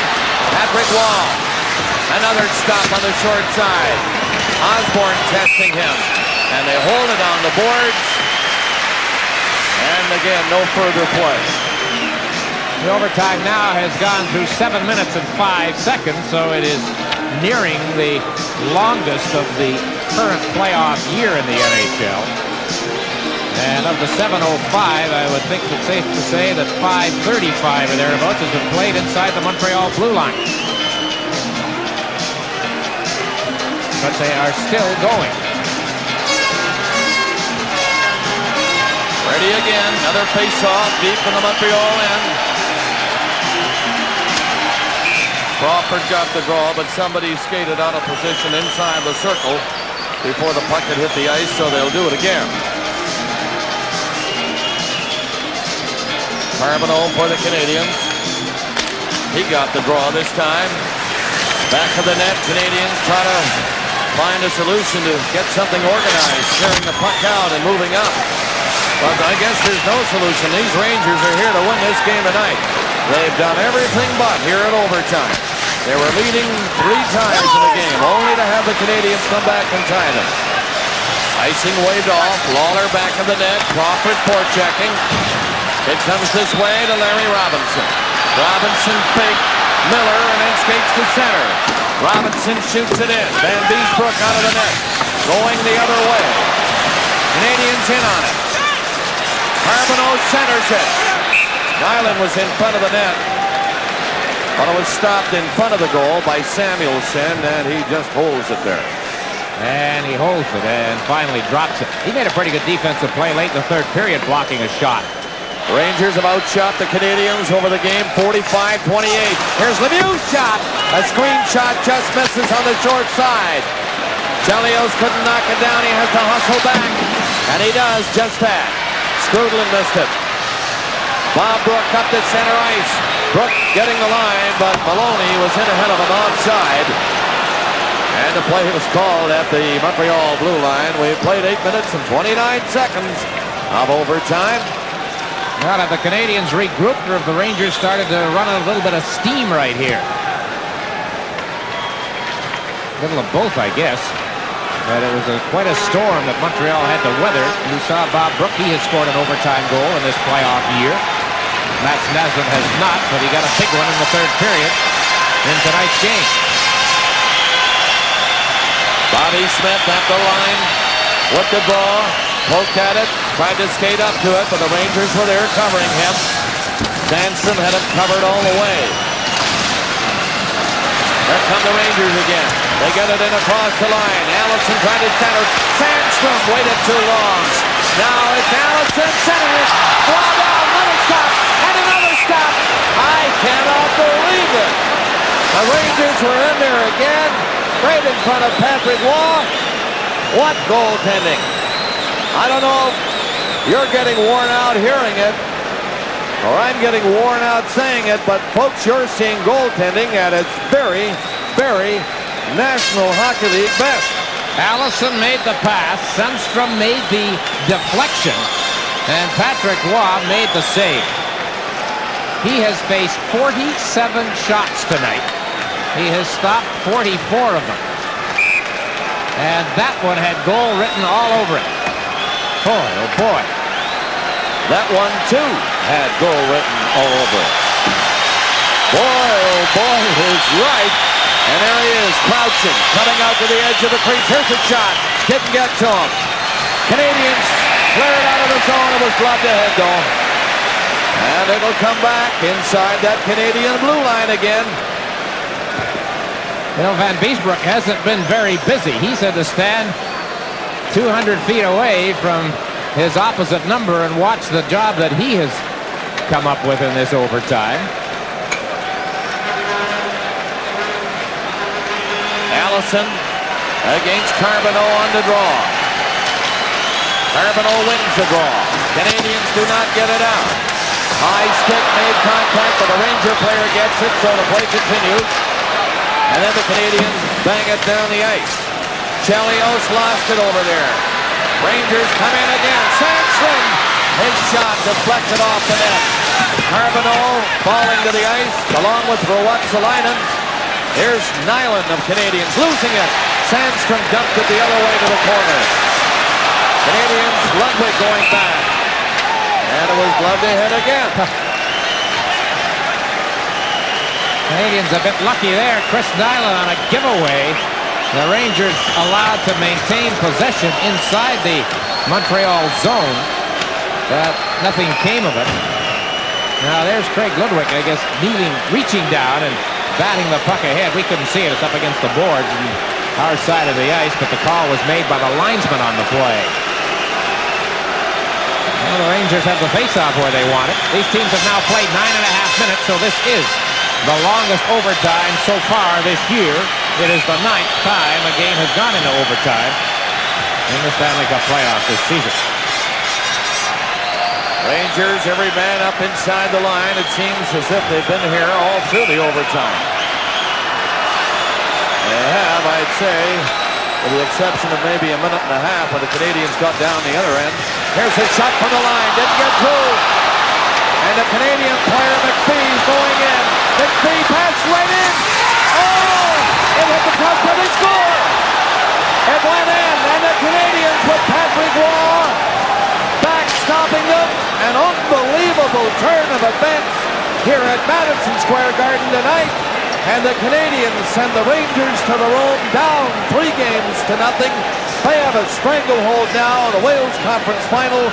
Patrick Waugh. Another stop on the short side. Osborne testing him. And they hold it on the boards. And again, no further play. The overtime now has gone through 7 minutes and 5 seconds, so it is nearing the longest of the current playoff year in the NHL. And of the 7:05, I would think it's safe to say that 5:35 or thereabouts has been played inside the Montreal blue line. But they are still going. Ready again, another face-off deep in the Montreal end. Crawford got the draw, but somebody skated out of position inside the circle before the puck had hit the ice, so they'll do it again. Carbonneau for the Canadians. He got the draw this time. Back of the net, Canadians try to find a solution to get something organized, clearing the puck out and moving up. But I guess there's no solution. These Rangers are here to win this game tonight. They've done everything but here at overtime. They were leading 3 times in the game, only to have the Canadians come back and tie them. Icing waved off. Lawler back in the net. Crawford forechecking. It comes this way to Larry Robinson. Robinson fake Miller and then skates to center. Robinson shoots it in. Van Beesbrook out of the net. Going the other way. Canadians in on it. Carbonneau centers it. Nyland was in front of the net. But it was stopped in front of the goal by Samuelson, and he just holds it there. And he holds it and finally drops it. He made a pretty good defensive play late in the third period, blocking a shot. Rangers have outshot the Canadians over the game 45-28. Here's Lemieux's shot. A screen shot just misses on the short side. Chelios couldn't knock it down. He has to hustle back. And he does just that. Skrudlin missed it. Bob Brook up to center ice. Brook getting the line, but Maloney was in ahead of him offside. And the play was called at the Montreal blue line. We played 8 minutes and 29 seconds of overtime. Well, have the Canadians regrouped, or have the Rangers started to run a little bit of steam right here? A little of both, I guess. But it was quite a storm that Montreal had to weather. You saw Bob Brook. He has scored an overtime goal in this playoff year. Mats Naslund has not, but he got a big one in the third period in tonight's game. Bobby Smith at the line with the ball, poked at it, tried to skate up to it, but the Rangers were there covering him. Sandstrom had him covered all the way. There come the Rangers again. They get it in across the line. Allison tried to center. Sandstrom waited too long. Now it's Allison centering it. Ball down, another stop, and another stop. I cannot believe it. The Rangers were in there again, right in front of Patrick Waugh. What goaltending. I don't know if you're getting worn out hearing it, or I'm getting worn out saying it, but folks, you're seeing goaltending at its very, very National Hockey League best. Allison made the pass, Sundstrom made the deflection, and Patrick Waugh made the save. He has faced 47 shots tonight. He has stopped 44 of them. And that one had goal written all over it. Boy, oh boy. That one, too, had goal written all over it. Boy, oh boy, he's right. And there he is, crouching, coming out to the edge of the crease. Here's a shot. Didn't get to him. Canadians cleared out of the zone. It was gloved ahead, though. And it'll come back inside that Canadian blue line again. You know, Van Beesbrook hasn't been very busy. He's had to stand 200 feet away from his opposite number and watch the job that he has come up with in this overtime. Allison against Carbonneau on the draw. Carbonneau wins the draw. Canadians do not get it out. High stick made contact, but the Ranger player gets it, so the play continues. And then the Canadians bang it down the ice. Chelios lost it over there. Rangers come in again. Sandstrom, his shot deflected off the net. Carbonneau falling to the ice along with Ruotsalainen. Here's Nyland of Canadians losing it. Sandstrom dumped it the other way to the corner. Canadians, Ludwig going back. And it was gloved ahead again. Canadians a bit lucky there. Chris Nyland on a giveaway. The Rangers allowed to maintain possession inside the Montreal zone, but nothing came of it. Now there's Craig Ludwig, I guess, reaching down and batting the puck ahead. We couldn't see it. It's up against the boards on our side of the ice, but the call was made by the linesman on the play. Well, the Rangers have the face-off where they want it. These teams have now played 9.5 minutes, so this is the longest overtime so far this year. It is the 9th time a game has gone into overtime in the Stanley Cup playoffs this season. Rangers, every man up inside the line. It seems as if they've been here all through the overtime. They have, I'd say, with the exception of maybe a minute and a half when the Canadians got down the other end. Here's a shot from the line. Didn't get through. And the Canadian player, McPhee's going in. McPhee passed right in. Oh! It hit the post and they score! It went in, and the Canadians with Patrick Roy backstopping them. An unbelievable turn of events here at Madison Square Garden tonight. And the Canadians send the Rangers to the room down 3 games to nothing. They have a stranglehold now in the Wales Conference Final.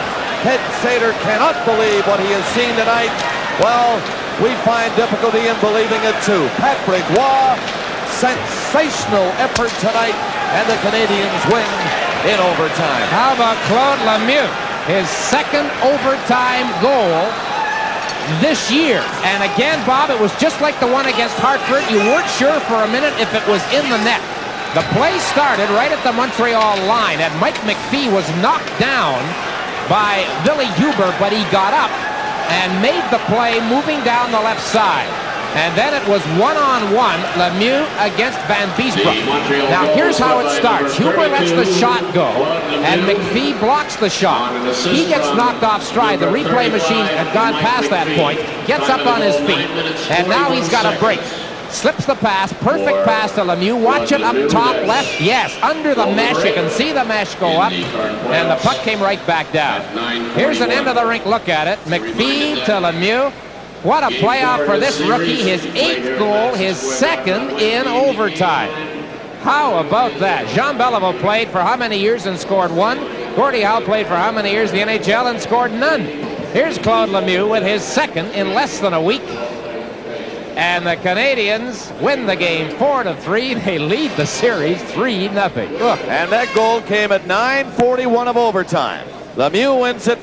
Ted Sater cannot believe what he has seen tonight. Well, we find difficulty in believing it too. Patrick Roy, sensational effort tonight, and the Canadians win in overtime. How about Claude Lemieux? His second overtime goal this year. And again, Bob, it was just like the one against Hartford. You weren't sure for a minute if it was in the net. The play started right at the Montreal line, and Mike McPhee was knocked down by Willie Huber, but he got up and made the play moving down the left side. And then it was one-on-one, Lemieux against Van Beesbroek. Now, here's how it starts. Huber lets the shot go, and McPhee blocks the shot. He gets knocked off stride. The replay machine had gone past that point, gets up on his feet, and now he's got a break. Slips the pass, perfect pass to Lemieux. Watch it up top left. Yes, under the mesh. You can see the mesh go up, and the puck came right back down. Here's an end-of-the-rink look at it. McPhee to Lemieux. What a playoff for this rookie. His 8th goal, his 2nd in overtime. How about that? Jean Beliveau played for how many years and scored 1? Gordie Howe played for how many years in the NHL and scored none? Here's Claude Lemieux with his 2nd in less than a week. And the Canadians win the game 4-3. They lead the series 3-0. And that goal came at 9:41 of overtime. Lemieux wins it